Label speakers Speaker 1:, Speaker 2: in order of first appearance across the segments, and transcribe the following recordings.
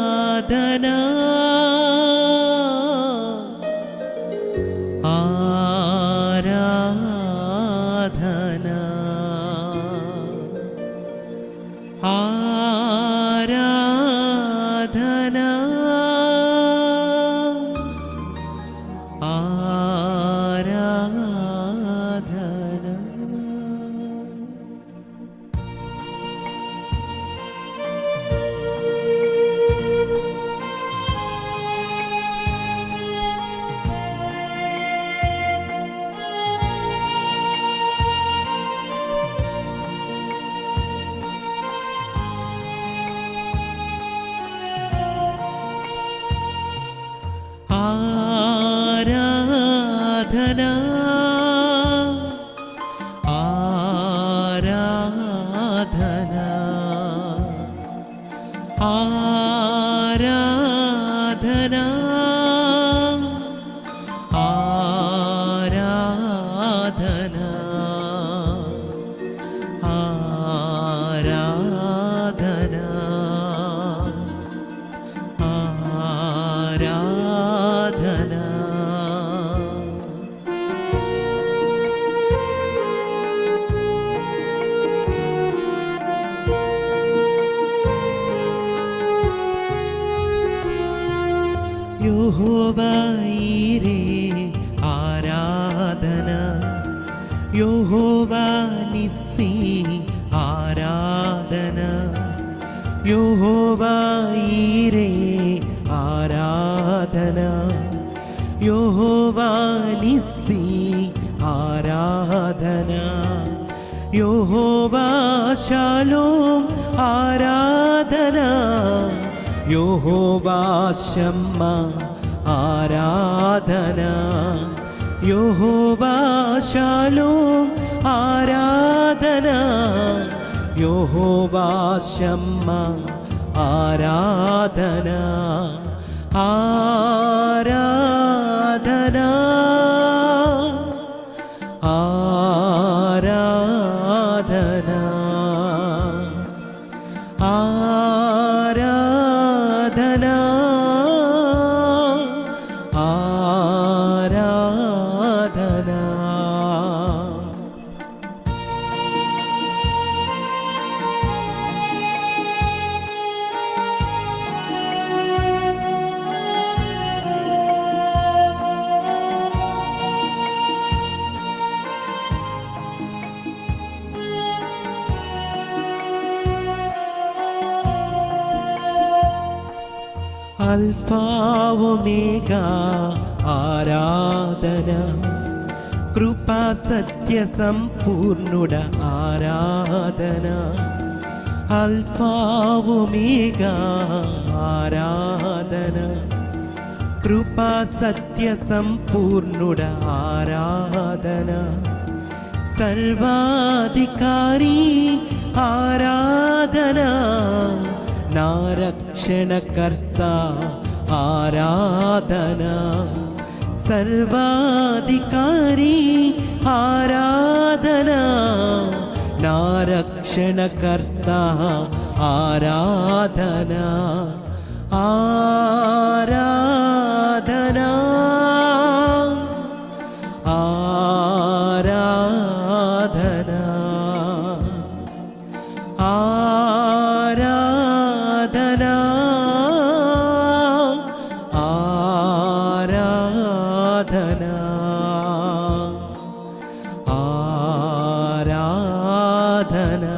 Speaker 1: ఆరాధనా ఆరాధనా ఆరాధనా ఆరాధనా. ఆరాధనా ఆరాధనా ఆరాధనా ఆరాధనా ఆరాధనా ఆరాధనా. యెహోవా ఈరే ఆరాధనా, యెహోవా నిస్సి ఆరాధనా, యెహోవా ఈరే ఆరాధనా, యెహోవా నిస్సి ఆరాధనా, యెహోవా షాలోమ్ ఆరాధనా, యెహోవా షమ్మా ఆరాధనా, యెహోవా షాలోమ్ ఆరాధనా, యెహోవా షమ్మా ఆరాధనా ఆరాధనా ఆరాధనా ఆరాధనా ఆరాధనా. Alpha omega ఆరాధనా, కృపా సత్య సంపూర్ణుడ ఆరాధనా, అల్ఫా ఒమేగా ఆరాధనా, కృపా సత్య సంపూర్ణుడ ఆరాధనా, సర్వాధికారి ఆరాధనా, నా రక్షణకర్త ఆరాధనా, సర్వాధికారి ఆరాధనా, నా రక్షణకర్త ఆరాధనా ఆరాధనా ఆరాధనా ఆరాధనా ఆరాధనా ఆరాధనా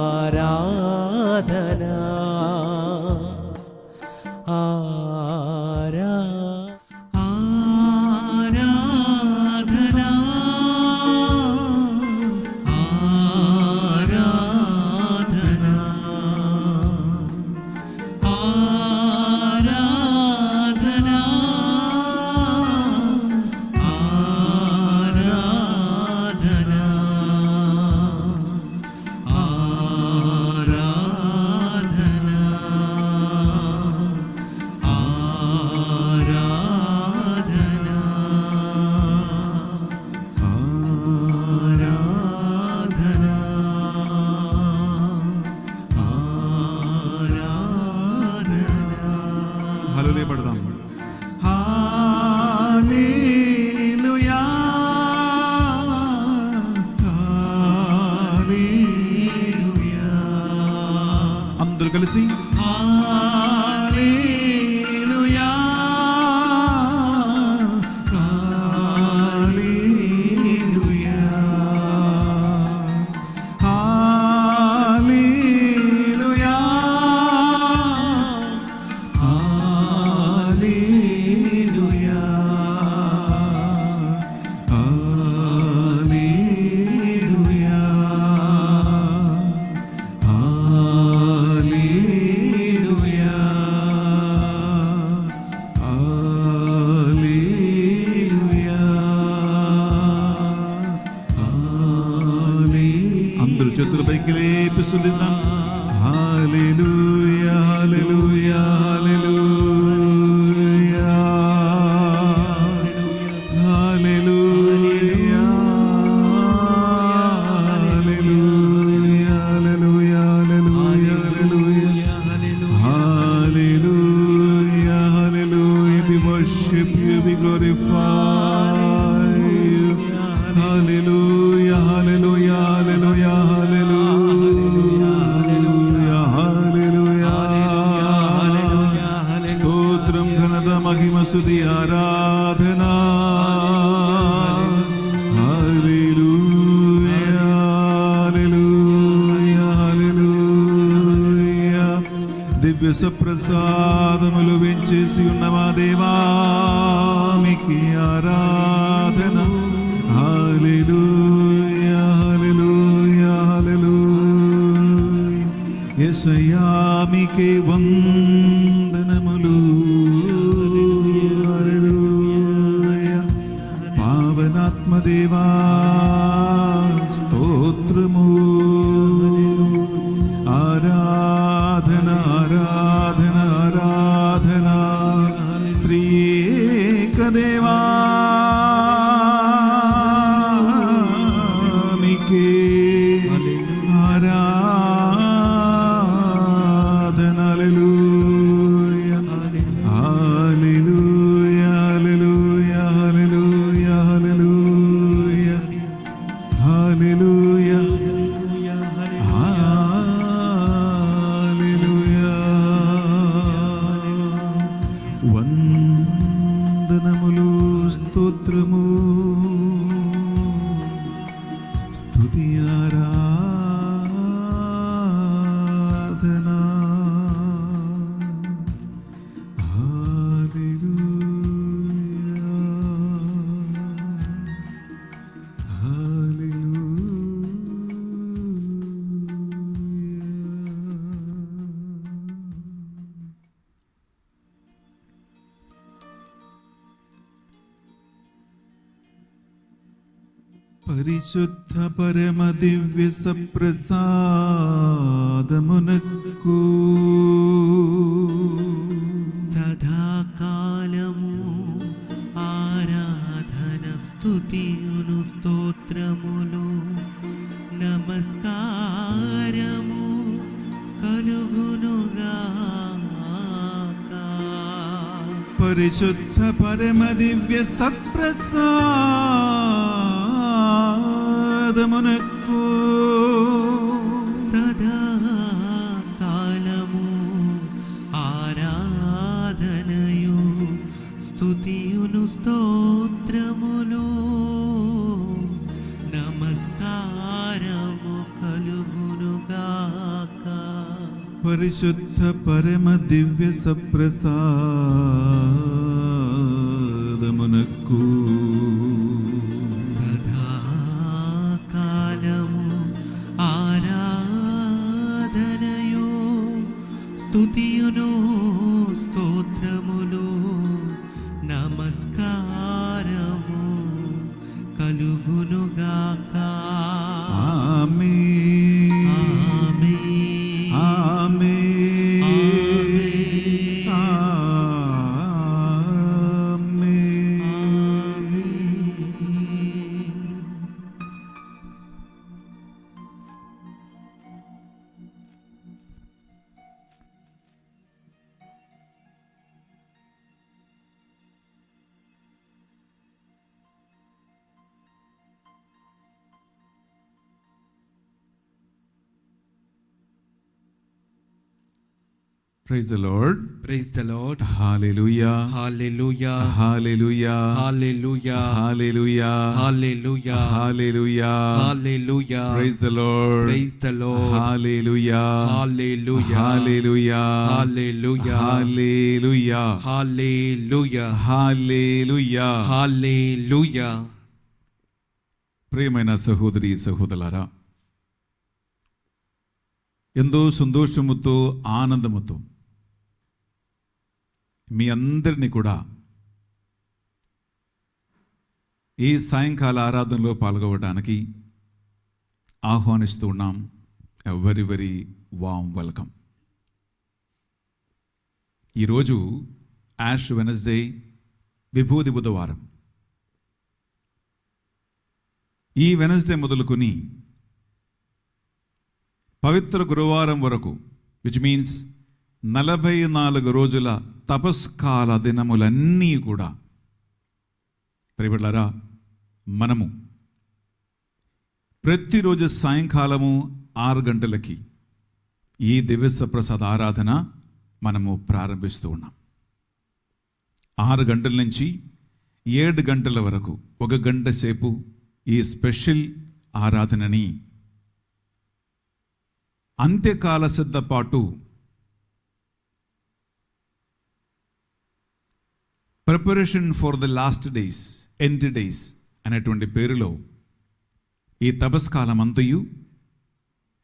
Speaker 1: ఆరాధనా ఆరాధనా
Speaker 2: హృదయపడదాం. హల్లెలూయా హల్లెలూయా. అందరూ కలిసి హల్లెలూయా హల్లెలూయా హల్లెలూయా హల్లెలూయా హల్లెలూయా హల్లెలూయా హల్లెలూయా హల్లెలూయా. అందరూ చేతుల పైకి లేపిస్తుందాం. హల్లెలూయా హల్లెలూయా హల్లెలూయా హల్లెలూయా హల్లెలూయా హల్లెలూయా హల్లెలూయా హల్లెలూయా hallelujah. We worship you, we glorify you. Hallelujah hallelujah hallelujah hallelujah hallelujah. స్తోత్రం ఘనత మహిమ స్తుతి ఆరాధన. హల్లెలూయా హల్లెలూయా హల్లెలూయా. దివ్య సప్రసాదములు వెంచేసి ఉన్న మా దేవా మీకే ఆరాధన. హల్లెలూయా హల్లెలూయా హల్లెలూయా. యేసయ్యా మీకే వందనములు. హల్లెలూయా. పావనాత్మదేవా స్తోత్రము. ఆరాధన ఆరాధన ఆరాధన. త్రియేక దేవా మీకే ఆరాధన. హల్లెలూయా హల్లెలూయా హల్లెలూయా హల్లెలూయా హల్లెలూయా హల్లెలూయా హల్లెలూయా. వందనములు స్తోత్రము స్తుతి ఆరాధన. హల్లెలూయా పరిశుద్ధ పరమ దివ్య సప్రసాదమునకు
Speaker 1: సదాకాలము ఆరాధన స్తుతియును స్తోత్రములు నమస్కారము కలుగునుగాక.
Speaker 2: పరిశుద్ధ పరమ దివ్య సప్రసాదమునకు
Speaker 1: సదాకాలము ఆరాధనయు స్తుతియును స్తోత్రములు నమస్కారము కలుగునుగాక.
Speaker 2: పరిశుద్ధ పరమ దివ్య సప్రసాదమునకు
Speaker 1: సదాకాలము ఆరాధనయు స్తుతియును స్తోత్రములు నమస్కారము కలుగునుగాక.
Speaker 2: ఆమేన్
Speaker 1: ఆమేన్
Speaker 2: ఆమేన్
Speaker 1: ఆమేన్.
Speaker 2: Praise the Lord.
Speaker 3: Praise the Lord.
Speaker 2: హల్లెలూయా.
Speaker 3: Hallelujah.
Speaker 2: హల్లెలూయా.
Speaker 3: Hallelujah.
Speaker 2: హల్లెలూయా.
Speaker 3: Hallelujah.
Speaker 2: హల్లెలూయా.
Speaker 3: Hallelujah.
Speaker 2: Praise the Lord.
Speaker 3: Praise the Lord.
Speaker 2: హల్లెలూయా.
Speaker 3: Hallelujah.
Speaker 2: హల్లెలూయా.
Speaker 3: Hallelujah.
Speaker 2: హల్లెలూయా.
Speaker 3: Hallelujah.
Speaker 2: హల్లెలూయా.
Speaker 3: Hallelujah.
Speaker 2: ప్రియమైన సహోదరి సహోదరులారా, ఎంతో సంతోషముతో ఆనందముతో మీ అందరినీ కూడా ఈ సాయంకాల ఆరాధనలో పాల్గొనడానికి ఆహ్వానిస్తూ ఉన్నాం. Very very warm welcome. ఈరోజు యాష్ వెనస్డే, విభూది బుధవారం. ఈ వెనస్డే మొదలుకొని పవిత్ర గురువారం వరకు, విచ్ మీన్స్ 44 రోజుల తపస్కాల దినములన్నీ కూడా ప్రియబిడ్డలారా, మనము ప్రతిరోజు సాయంకాలము 6 గంటలకి ఈ దివ్య ప్రసాద ఆరాధన మనము ప్రారంభిస్తూ ఉన్నాం. 6 గంటల నుంచి 7 గంటల వరకు 1 గంట సేపు ఈ స్పెషల్ ఆరాధనని అంత్యకాల సిద్ధపాటు, preparation for the last days, end days అనేటువంటి పేరులో ఈ తపస్కాలం అంతయు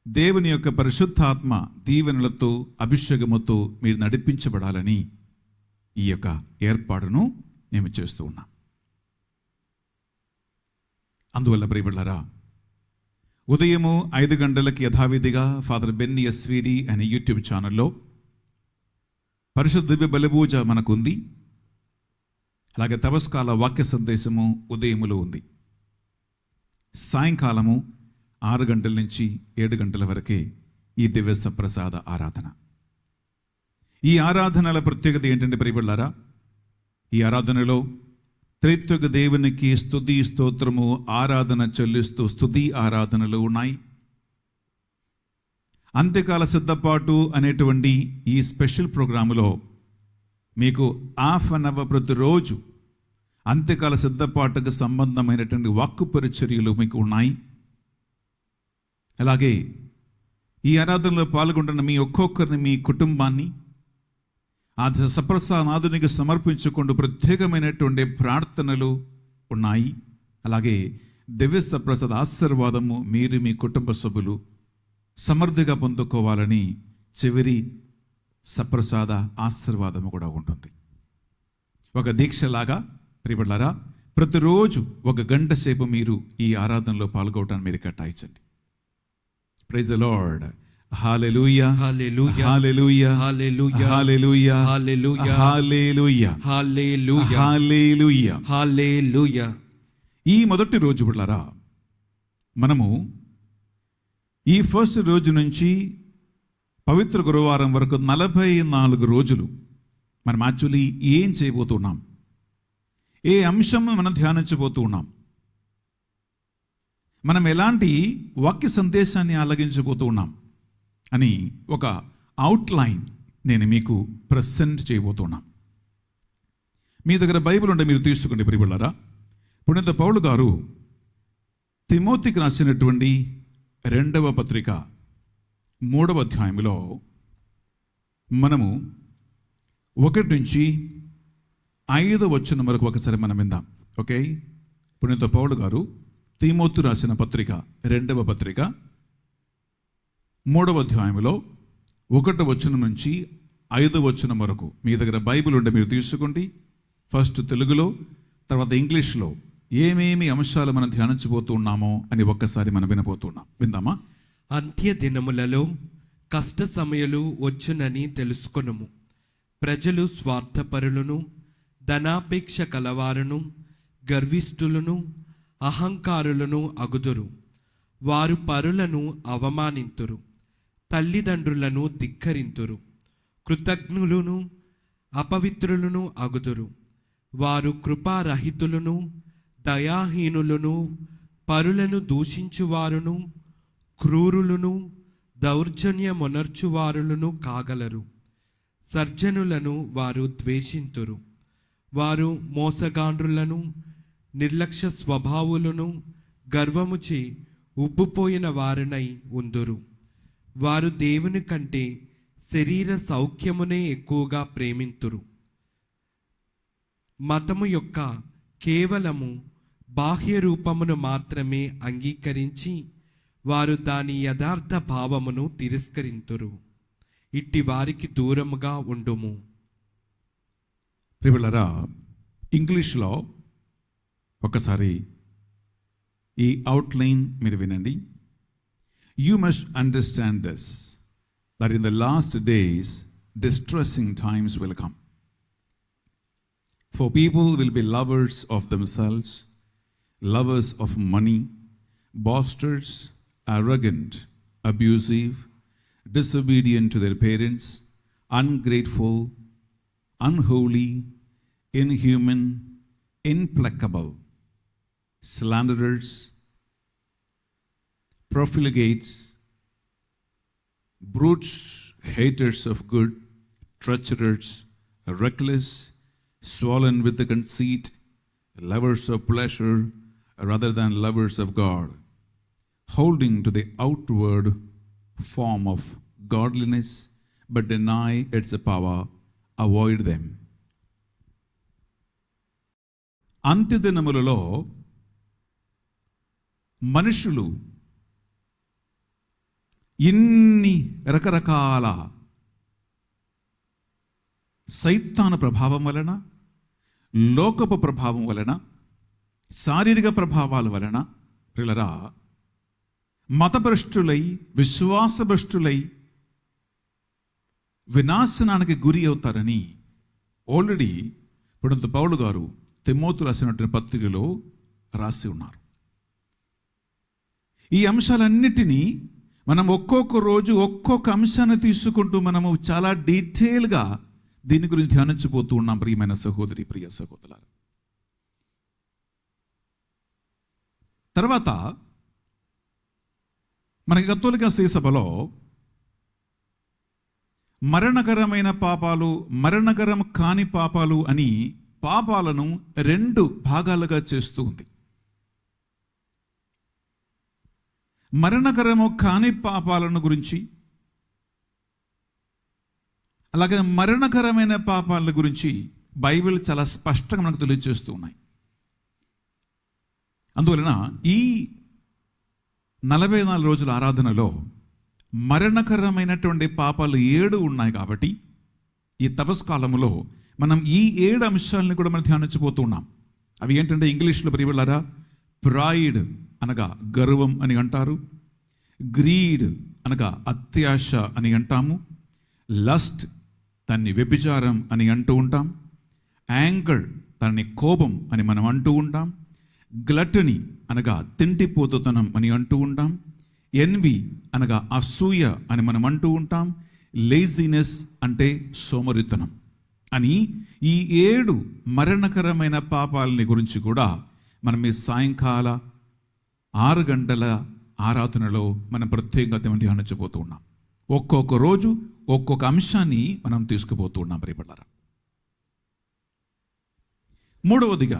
Speaker 2: దేవుని యొక్క పరిశుద్ధాత్మ దీవెనలతో, అభిషేకముతో మీరు నడిపించబడాలని ఈ యొక్క ఏర్పాటును మేము చేస్తూ ఉన్నాం. అందువల్ల ప్రియబిడ్డలారా, ఉదయము 5 గంటలకి యథావిధిగా ఫాదర్ బెన్నీ ఎస్విడి అనే యూట్యూబ్ ఛానల్లో పరిశుద్ధ దివ్య బలిపూజ మనకుంది. అలాగే తపస్కాల వాక్య సందేశము ఉదయములో ఉంది. సాయంకాలము 6 గంటల నుంచి 7 గంటల వరకే ఈ దివ్య సప్రసాద ఆరాధన. ఈ ఆరాధనల ప్రత్యేకత ఏంటంటే ప్రియబిడ్డలారా, ఈ ఆరాధనలో త్రిత్వక దేవునికి స్తుతి స్తోత్రము ఆరాధన చెల్లిస్తూ స్తుతి ఆరాధనలు ఉన్నాయి. అంత్యకాల సిద్ధపాటు అనేటువంటి ఈ స్పెషల్ ప్రోగ్రాములో మీకు హాఫ్ అన్ అవర్ ప్రతిరోజు అంత్యకాల సిద్ధపాటుకు సంబంధమైనటువంటి వాక్కు పరిచర్యలు మీకు ఉన్నాయి. అలాగే ఈ ఆరాధనలో పాల్గొంటున్న మీ ఒక్కొక్కరిని, మీ కుటుంబాన్ని ఆ సప్రసానాదునికి సమర్పించుకుంటూ ప్రత్యేకమైనటువంటి ప్రార్థనలు ఉన్నాయి. అలాగే దివ్య సప్రసాద ఆశీర్వాదము మీరు, మీ కుటుంబ సభ్యులు సమృద్ధిగా పొందుకోవాలని చివరి సప్రసాద ఆశీర్వాదము కూడా ఉంటుంది. ఒక దీక్షలాగా ప్రియబిడ్డలారా, ప్రతిరోజు 1 గంట సేపు మీరు ఈ ఆరాధనలో పాల్గొనడానికి మీరు కేటాయించండి. Praise the Lord. Hallelujah.
Speaker 3: Hallelujah.
Speaker 2: హల్లెలూయా.
Speaker 3: Hallelujah.
Speaker 2: హల్లెలూయా.
Speaker 3: Hallelujah.
Speaker 2: హల్లెలూయా.
Speaker 3: Hallelujah.
Speaker 2: హల్లెలూయా.
Speaker 3: Hallelujah.
Speaker 2: ఈ మొదటి రోజు బిడ్డలారా, మనము ఈ ఫస్ట్ రోజు నుంచి పవిత్ర గురువారం వరకు 44 రోజులు మనం యాక్చువల్లీ ఏం చేయబోతున్నాం, ఏ అంశం మనం ధ్యానించబోతూ ఉన్నాం, మనం ఎలాంటి వాక్య సందేశాన్ని ఆలగించబోతూ ఉన్నాం అని ఒక అవుట్లైన్ నేను మీకు ప్రెజెంట్ చేయబోతున్నాను. మీ దగ్గర బైబిల్ ఉంటే మీరు తీసుకోండి ప్రియబిడ్డలారా. పునీత పౌలు గారు తిమోతికి రాసినటువంటి 2వ పత్రిక 3వ అధ్యాయంలో మనము 1 నుంచి 5వ వచనం వరకు ఒకసారి మనం విందాం. ఓకే, పునీత పౌలు గారు తిమోతి రాసిన పత్రిక 2వ పత్రిక 3వ అధ్యాయంలో 1వ వచనం నుంచి 5వ వచనం వరకు మీ దగ్గర బైబిల్ ఉంటే మీరు తీసుకోండి. ఫస్ట్ తెలుగులో, తర్వాత ఇంగ్లీష్లో ఏమేమి అంశాలు మనం ధ్యానించబోతూ ఉన్నామో అని ఒక్కసారి మనం వినబోతున్నాం. విందామా?
Speaker 3: అంత్య దినములలో కష్ట సమయలు వచ్చునని తెలుసుకొనుము. ప్రజలు స్వార్థపరులను, ధనాపేక్ష కలవారును, గర్విష్ఠులను, అహంకారులను అగుదురు. వారు పరులను అవమానింతురు, తల్లిదండ్రులను ధిక్కరింతురు, కృతజ్ఞులను అపవిత్రులను అగుదురు. వారు కృపారహితులను, దయాహీనులను, పరులను దూషించువారును, క్రూరులను, దౌర్జన్యమొనర్చువారులను కాగలరు. సర్జనులను వారు ద్వేషింతురు. వారు మోసగాండ్రులను, నిర్లక్ష్య స్వభావులను, గర్వముచే ఉబ్బిపోయిన వారినై ఉందురు. వారు దేవుని కంటే శరీర సౌఖ్యమునే ఎక్కువగా ప్రేమింతురు. మతము యొక్క కేవలము బాహ్య రూపమును మాత్రమే అంగీకరించి వారు దాని యథార్థ భావమును తిరస్కరింతురు. ఇట్టి వారికి దూరముగా ఉండుము.
Speaker 2: ప్రియులారా, ఇంగ్లీష్లో ఒకసారి ఈ అవుట్లైన్ మీరు వినండి. You must understand this, that in the last days distressing times will come. For people will be lovers of themselves, lovers of money, boasters, arrogant, abusive, disobedient to their parents, ungrateful, unholy, inhuman, implacable, slanderers, profligates, brutes, haters of good, treacherous, reckless, swollen with the conceit, lovers of pleasure rather than lovers of God, holding to the outward form of godliness but deny its power. Avoid them. అంత్యదినములలో మనుషులు ఇన్ని రకరకాల సైతాను ప్రభావం వలన, లోకపు ప్రభావం వలన, శారీరక ప్రభావాల వలన ప్రియులారా మతభ్రష్టులై, విశ్వాసభ్రష్టులై వినాశనానికి గురి అవుతారని ఆల్రెడీ ఇప్పుడు పౌలు గారు తిమోతి రాసినటువంటి పత్రికలో రాసి ఉన్నారు. ఈ అంశాలన్నిటినీ మనం ఒక్కొక్క రోజు ఒక్కొక్క అంశాన్ని తీసుకుంటూ మనము చాలా డీటెయిల్గా దీని గురించి ధ్యానించిపోతూ ఉన్నాం. ప్రియమైన సహోదరి, ప్రియ సహోదరులారా, తర్వాత మనకి కథోలిక శ్రీసభలో మరణకరమైన పాపాలు, మరణకరం కాని పాపాలు అని పాపాలను 2 భాగాలుగా చేస్తూ ఉంది. మరణకరము కాని పాపాలను గురించి, అలాగే మరణకరమైన పాపాల గురించి బైబిల్ చాలా స్పష్టంగా మనకు తెలియజేస్తూ ఉన్నాయి. అందువలన ఈ 44 రోజుల ఆరాధనలో మరణకరమైనటువంటి పాపాలు 7 ఉన్నాయి. కాబట్టి ఈ తపస్కాలములో మనం ఈ 7 అంశాలను కూడా మనం ధ్యానించబోతూ ఉన్నాం. అవి ఏంటంటే ఇంగ్లీష్లో ప్రియులారా, ప్రైడ్ అనగా గర్వం అని అంటారు, గ్రీడ్ అనగా అత్యాశ అని అంటాము, లస్ట్ దాన్ని వ్యభిచారం అని అంటూ ఉంటాం, యాంగర్ దాన్ని కోపం అని మనం అంటూ ఉంటాం, గ్లటనీ అనగా తిండిపోతుతనం అని అంటూ ఉంటాం, ఎన్వి అనగా అసూయ అని మనం అంటూ ఉంటాం, లేజినెస్ అంటే సోమరితనం అని ఈ 7 మరణకరమైన పాపాలని గురించి కూడా మనం ఈ సాయంకాల 6 గంటల ఆరాధనలో మనం ప్రత్యేకంగా ధ్యానించబోతూ ఉన్నాం. ఒక్కొక్క రోజు ఒక్కొక్క అంశాన్ని మనం తీసుకుపోతూ ఉన్నాం. ప్రియపడ్డారా, మూడవదిగా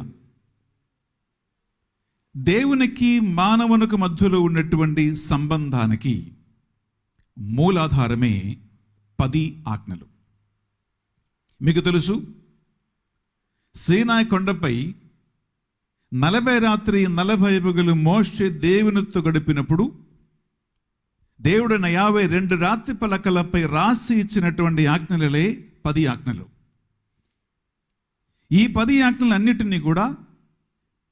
Speaker 2: దేవునికి మానవునికి మధ్యలో ఉన్నటువంటి సంబంధానికి మూలాధారమే 10 ఆజ్ఞలు. మీకు తెలుసు, సీనాయి కొండపై 40 రాత్రి 40 పగలు మోషే దేవునితో గడిపినప్పుడు దేవుడైన యావే 2 రాత్రి పలకలపై రాసి ఇచ్చినటువంటి ఆజ్ఞలే 10 ఆజ్ఞలు. ఈ 10 ఆజ్ఞలన్నిటినీ కూడా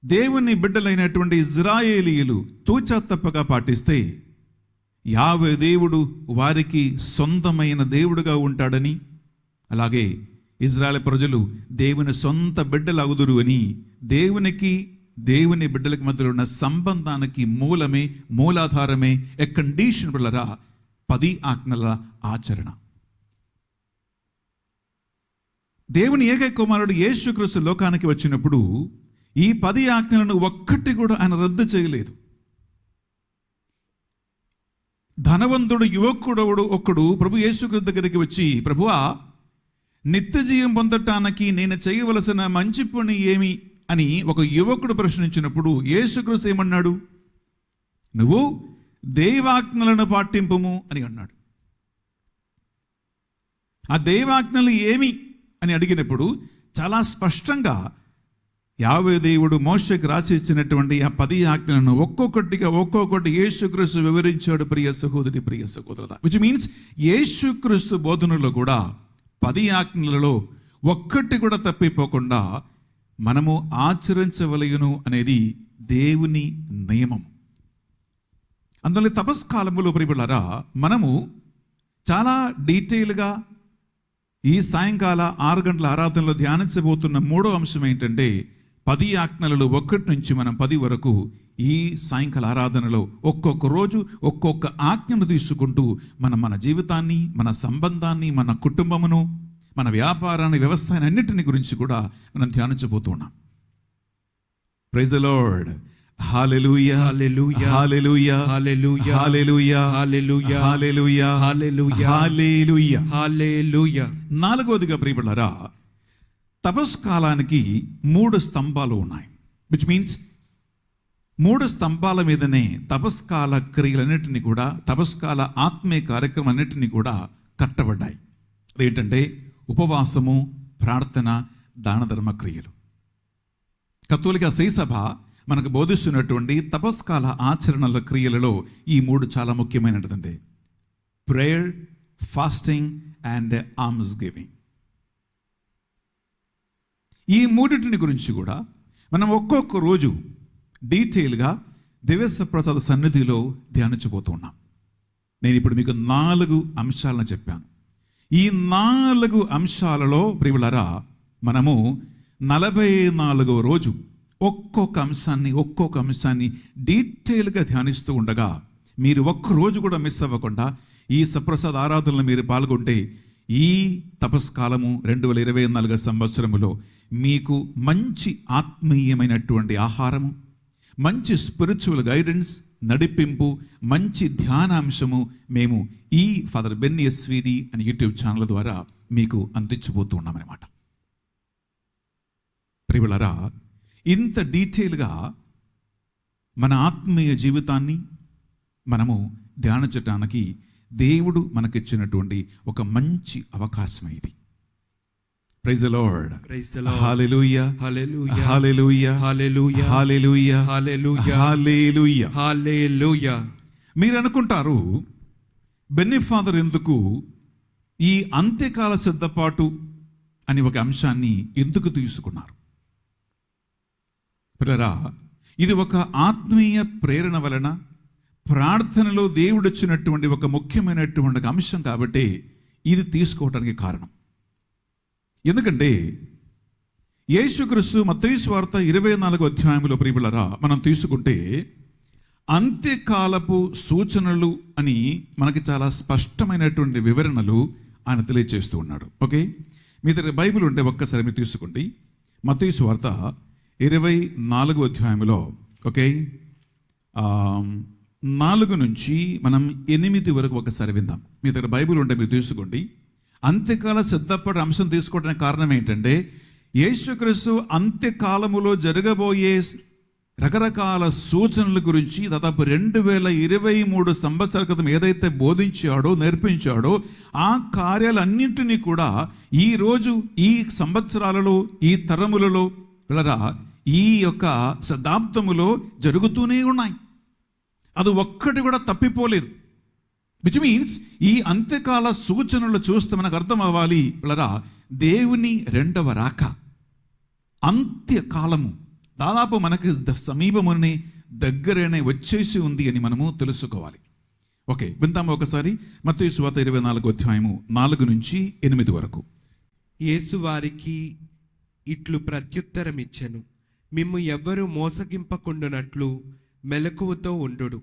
Speaker 2: దేవుని బిడ్డలైనటువంటి ఇజ్రాయేలీయులు తూచా తప్పగా పాటిస్తే యావే దేవుడు వారికి సొంతమైన దేవుడుగా ఉంటాడని, అలాగే ఇజ్రాయేల్ ప్రజలు దేవుని సొంత బిడ్డలు అగుదురు అని, దేవునికి దేవుని బిడ్డలకి మధ్యలో ఉన్న సంబంధానికి మూలాధారమే ఏ కండిషన్ బిడ్డలరా 10 ఆజ్ఞల ఆచరణ. దేవుని ఏకైక కుమారుడు యేసుక్రీస్తు లోకానికి వచ్చినప్పుడు ఈ 10 ఆజ్ఞలను ఒక్కటి కూడా ఆయన రద్దు చేయలేదు. ధనవంతుడు యువకుడు ఒకడు ప్రభు యేసుక్రీస్తు దగ్గరికి వచ్చి, ప్రభువా నిత్య జీవం పొందటానికి నేను చేయవలసిన మంచి పని ఏమి అని ఒక యువకుడు ప్రశ్నించినప్పుడు యేసుక్రీస్తు ఏమన్నాడు? నువ్వు దైవాజ్ఞలను పాటింపుము అని అన్నాడు. ఆ దైవాజ్ఞలు ఏమి అని అడిగినప్పుడు చాలా స్పష్టంగా యావే దేవుడు మోషేకి రాసి ఇచ్చినటువంటి ఆ 10 ఆజ్ఞలను ఒక్కొక్కటి యేసుక్రీస్తు వివరించాడు. ప్రియ సహోదరి, ప్రియ సహోదరుడా, విచ్ మీన్స్ యేసుక్రీస్తు బోధనలో కూడా 10 ఆజ్ఞలలో ఒక్కటి కూడా తప్పిపోకుండా మనము ఆచరించవలయును అనేది దేవుని నియమం. అందులో తపస్కాలములో ప్రియబిడ్డలారా, మనము చాలా డీటెయిల్గా ఈ సాయంకాల 6 గంటల ఆరాధనలో ధ్యానించబోతున్న 3వ అంశం ఏంటంటే 10 ఆజ్ఞలలో 1 నుంచి మనం 10 వరకు ఈ సాయంకాల ఆరాధనలో ఒక్కొక్క రోజు ఒక్కొక్క ఆజ్ఞను తీసుకుంటూ మన జీవితాన్ని, మన సంబంధాన్ని, మన కుటుంబమును, మన వ్యాపారాన్ని, వ్యవస్థాన్ని అన్నిటిని గురించి కూడా మనం ధ్యానించబోతున్నాం. Praise the Lord. హల్లెలూయా,
Speaker 3: హల్లెలూయా,
Speaker 2: హల్లెలూయా,
Speaker 3: హల్లెలూయా,
Speaker 2: హల్లెలూయా,
Speaker 3: హల్లెలూయా,
Speaker 2: హల్లెలూయా,
Speaker 3: హల్లెలూయా,
Speaker 2: హల్లెలూయా.
Speaker 3: హల్లెలూయా.
Speaker 2: 4వదిగా ప్రియబిడ్డలారా, తపస్కాలానికి 3 స్తంభాలు ఉన్నాయి. విచ్ మీన్స్ 3 స్తంభాల మీదనే తపస్కాల క్రియలన్నిటినీ కూడా, తపస్కాల ఆత్మీయ కార్యక్రమం అన్నిటినీ కూడా కట్టబడ్డాయి. అదేంటంటే ఉపవాసము, ప్రార్థన, దాన ధర్మ క్రియలు. కథోలిక శ్రీసభ మనకు బోధిస్తున్నటువంటి తపస్కాల ఆచరణల క్రియలలో ఈ 3 చాలా ముఖ్యమైనటువంటి ప్రేయర్, ఫాస్టింగ్ అండ్ ఆల్మ్స్ గివింగ్. ఈ 3 గురించి కూడా మనం ఒక్కొక్క రోజు డీటెయిల్గా దివ్య ప్రసాద సన్నిధిలో ధ్యానించబోతున్నాం. నేను ఇప్పుడు మీకు 4 అంశాలను చెప్పాను. ఈ 4 అంశాలలో ప్రియులారా మనము 44వ రోజు ఒక్కొక్క అంశాన్ని డీటెయిల్గా ధ్యానిస్తూ ఉండగా మీరు ఒక్క రోజు కూడా మిస్ అవ్వకుండా ఈ సప్రసాద ఆరాధనలో మీరు పాల్గొంటే ఈ తపస్కాలము 2024 సంవత్సరములో మీకు మంచి ఆత్మీయమైనటువంటి ఆహారము, మంచి స్పిరిచువల్ గైడెన్స్, నడిపింపు, మంచి ధ్యానాంశము మేము ఈ ఫాదర్ బెన్నీ ఎస్విడి అని యూట్యూబ్ ఛానల్ ద్వారా మీకు అందించబోతున్నామన్నమాట. ప్రియులారా, ఇంత డీటెయిల్గా మన ఆత్మీయ జీవితాన్ని మనము ధ్యానించటానికి దేవుడు మనకిచ్చినటువంటి ఒక మంచి అవకాశం ఇది. Praise the Lord.
Speaker 3: Praise the Lord.
Speaker 2: హల్లెలూయా,
Speaker 3: హల్లెలూయా,
Speaker 2: హల్లెలూయా,
Speaker 3: హల్లెలూయా,
Speaker 2: హల్లెలూయా,
Speaker 3: హల్లెలూయా,
Speaker 2: హల్లెలూయా.
Speaker 3: హల్లెలూయా.
Speaker 2: మీరు అనుకుంటారు, బెన్నీ ఫాదర్ ఎందుకు ఈ అంత్యకాల సిద్ధపాటు అని ఒక అంశాన్ని ఎందుకు తీసుకున్నారు? పిల్లరా, ఇది ఒక ఆత్మీయ ప్రేరణ వలన ప్రార్థనలో దేవుడిచ్చినటువంటి ఒక ముఖ్యమైనటువంటి అంశం కాబట్టి ఇది తీసుకోవడానికి కారణం. ఎందుకంటే యేసుక్రీస్తు మత్తయి సువార్త 24వ అధ్యాయంలో ప్రియబిడ్డలారా మనం తీసుకుంటే అంత్యకాలపు సూచనలు అని మనకి చాలా స్పష్టమైనటువంటి వివరణలు ఆయన తెలియజేస్తూ ఉన్నాడు. ఓకే, మీ దగ్గర బైబిల్ ఉంటే ఒక్కసారి మీరు తీసుకోండి. మత్తయి సువార్త 24వ అధ్యాయంలో ఓకే 4 నుంచి మనం 8 వరకు ఒకసారి విందాం. మీ దగ్గర బైబిల్ ఉంటే మీరు తీసుకోండి. అంత్యకాల సిద్ధపడి అంశం తీసుకోవడానికి కారణం ఏంటంటే యేసుక్రీస్తు అంత్యకాలములో జరగబోయే రకరకాల సూచనల గురించి దాదాపు 2023 సంవత్సరాల క్రితం ఏదైతే బోధించాడో, నేర్పించాడో ఆ కార్యాలన్నింటినీ కూడా ఈరోజు ఈ సంవత్సరాలలో, ఈ తరములలో వెళ్ళరా ఈ యొక్క శతాబ్దములో జరుగుతూనే ఉన్నాయి. అది ఒక్కటి కూడా తప్పిపోలేదు. విచ్ మీన్స్ ఈ అంత్యకాల సూచనలు చూస్తే మనకు అర్థం అవ్వాలి పిల్లరా, దేవుని 2వ రాక అంత్యకాలము దాదాపు మనకి సమీపముని దగ్గరనే వచ్చేసి ఉంది అని మనము తెలుసుకోవాలి. ఓకే, విందాము ఒకసారి. మత్తయి సువార్త 24వ అధ్యాయము 4 నుంచి 8 వరకు.
Speaker 3: యేసు వారికి ఇట్లు ప్రత్యుత్తరమిచ్చెను, మిమ్ము ఎవ్వరూ మోసగింపకుండునట్లు మెలకువతో ఉండుడు.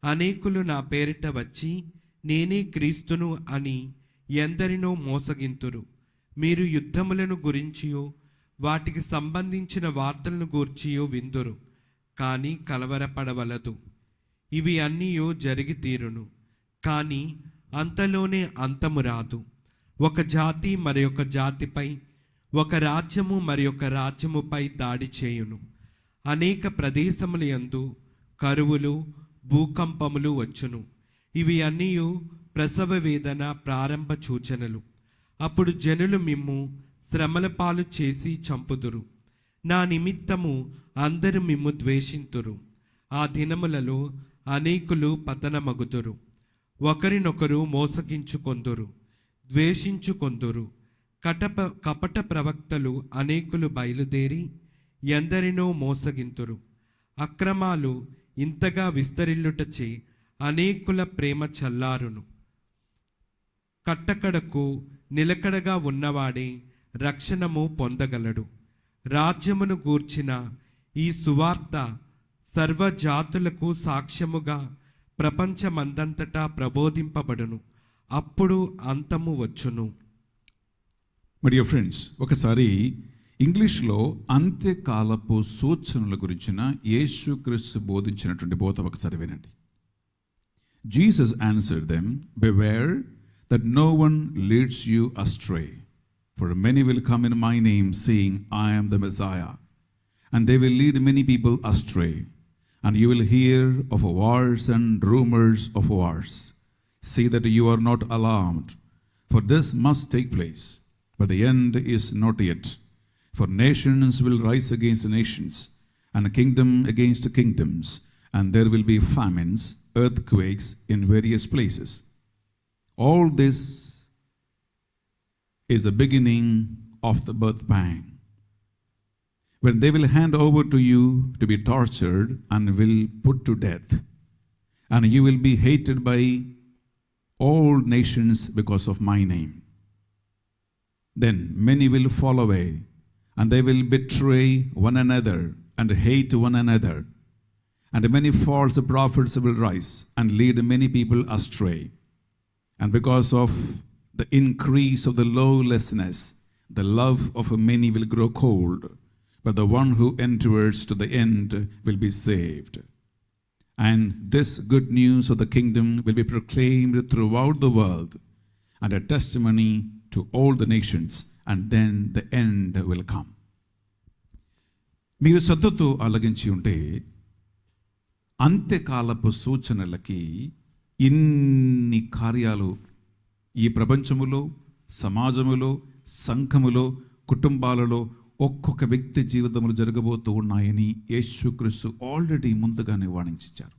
Speaker 3: అనేకులు నా పేరిట వచ్చి నేనే క్రీస్తును అని ఎందరినో మోసగింతురు. మీరు యుద్ధములను గురించియో వాటికి సంబంధించిన వార్తలను గూర్చియో విందురు, కానీ కలవరపడవలదు. ఇవి అన్నీయో జరిగి తీరును, కానీ అంతలోనే అంతము రాదు. ఒక జాతి మరి ఒక జాతిపై, ఒక రాజ్యము మరి ఒక రాజ్యముపై దాడి చేయును. అనేక ప్రదేశముల యందు కరువులు, భూకంపములు వచ్చును. ఇవి అన్నీ ప్రసవ వేదన ప్రారంభ సూచనలు. అప్పుడు జనులు మిమ్ము శ్రమల పాలు చేసి చంపుదురు. నా నిమిత్తము అందరూ మిమ్ము ద్వేషింతురు. ఆ దినములలో అనేకులు పతనమగుదురు. ఒకరినొకరు మోసగించుకొందురు, ద్వేషించుకొందురు. కపట ప్రవక్తలు అనేకులు బయలుదేరి ఎందరినో మోసగింతురు. అక్రమాలు ఇంతగా విస్తరిల్లుటచే అనేకుల ప్రేమ చల్లారును. కట్టకడకు నిలకడగా ఉన్నవాడే రక్షణము పొందగలడు. రాజ్యమును గూర్చిన ఈ సువార్త సర్వజాతులకు సాక్ష్యముగా ప్రపంచమందంతటా ప్రబోధింపబడును. అప్పుడు అంతము వచ్చును.
Speaker 2: మై డియర్ ఫ్రెండ్స్, ఒకసారి ఇంగ్లీష్లో అంత్యకాలపు సూచనల గురించిన యేసుక్రీస్తు బోధించినటువంటి బోధ ఒకసారి వినండి. Jesus answered them, "Beware that no one leads you astray. For many will come in my name, saying, I am the Messiah. And they will lead many people astray. And you will hear of wars and rumors of wars. See that you are not alarmed, for this must take place. But the end is not yet. For nations will rise against nations, and kingdom against kingdoms, and there will be famines, earthquakes in various places. All this is the beginning of the birth pang, when they will hand over to you to be tortured and will put to death, and you will be hated by all nations because of my name. Then many will fall away, and they will betray one another and hate one another. And many false prophets will rise and lead many people astray. And because of the increase of the lawlessness, the love of many will grow cold. But the one who enters to the end will be saved. And this good news of the kingdom will be proclaimed throughout the world, and a testimony to all the nations, and then the end will come. మీరు శ్రద్ధతో ఆలకించి ఉంటే అంత్యకాలపు సూచనలకి ఇన్ని కార్యాలు ఈ ప్రపంచములో, సమాజములో, సంఘములో, కుటుంబాలలో ఒక్కొక్క వ్యక్తి జీవితంలో జరగబోతూ ఉన్నాయని యేసుక్రీస్తు ఆల్రెడీ ముందుగానే వాణించారు.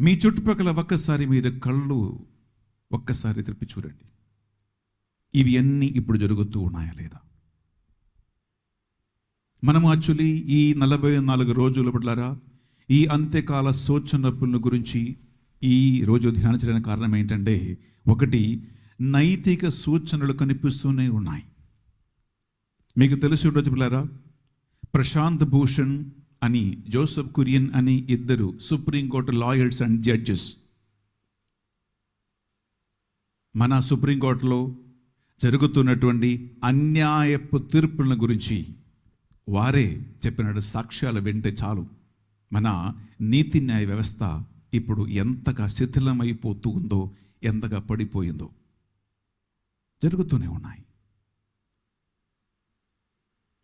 Speaker 2: మీ చుట్టుపక్కల ఒక్కసారి మీరు కళ్ళు ఒక్కసారి తిప్పి చూడండి. ఇవి అన్నీ ఇప్పుడు జరుగుతూ ఉన్నాయా లేదా? మనము యాక్చువల్లీ ఈ 44 రోజుల పట్లరా ఈ అంత్యకాల సూచనల గురించి ఈ రోజు ధ్యానించడానికి కారణం ఏంటంటే, ఒకటి, నైతిక సూచనలు కనిపిస్తూనే ఉన్నాయి. మీకు తెలిసి రోజు పిల్లారా, ప్రశాంత్ భూషణ్ అని, జోసెఫ్ కురియన్ అని ఇద్దరు సుప్రీంకోర్టు లాయర్స్ అండ్ జడ్జెస్ మన సుప్రీంకోర్టులో జరుగుతున్నటువంటి అన్యాయపు తీర్పుల గురించి వారే చెప్పినట్టు సాక్ష్యాలు వింటే చాలు మన నీతి న్యాయ వ్యవస్థ ఇప్పుడు ఎంతగా శిథిలమైపోతూ ఉందో, ఎంతగా పడిపోయిందో జరుగుతూనే ఉన్నాయి.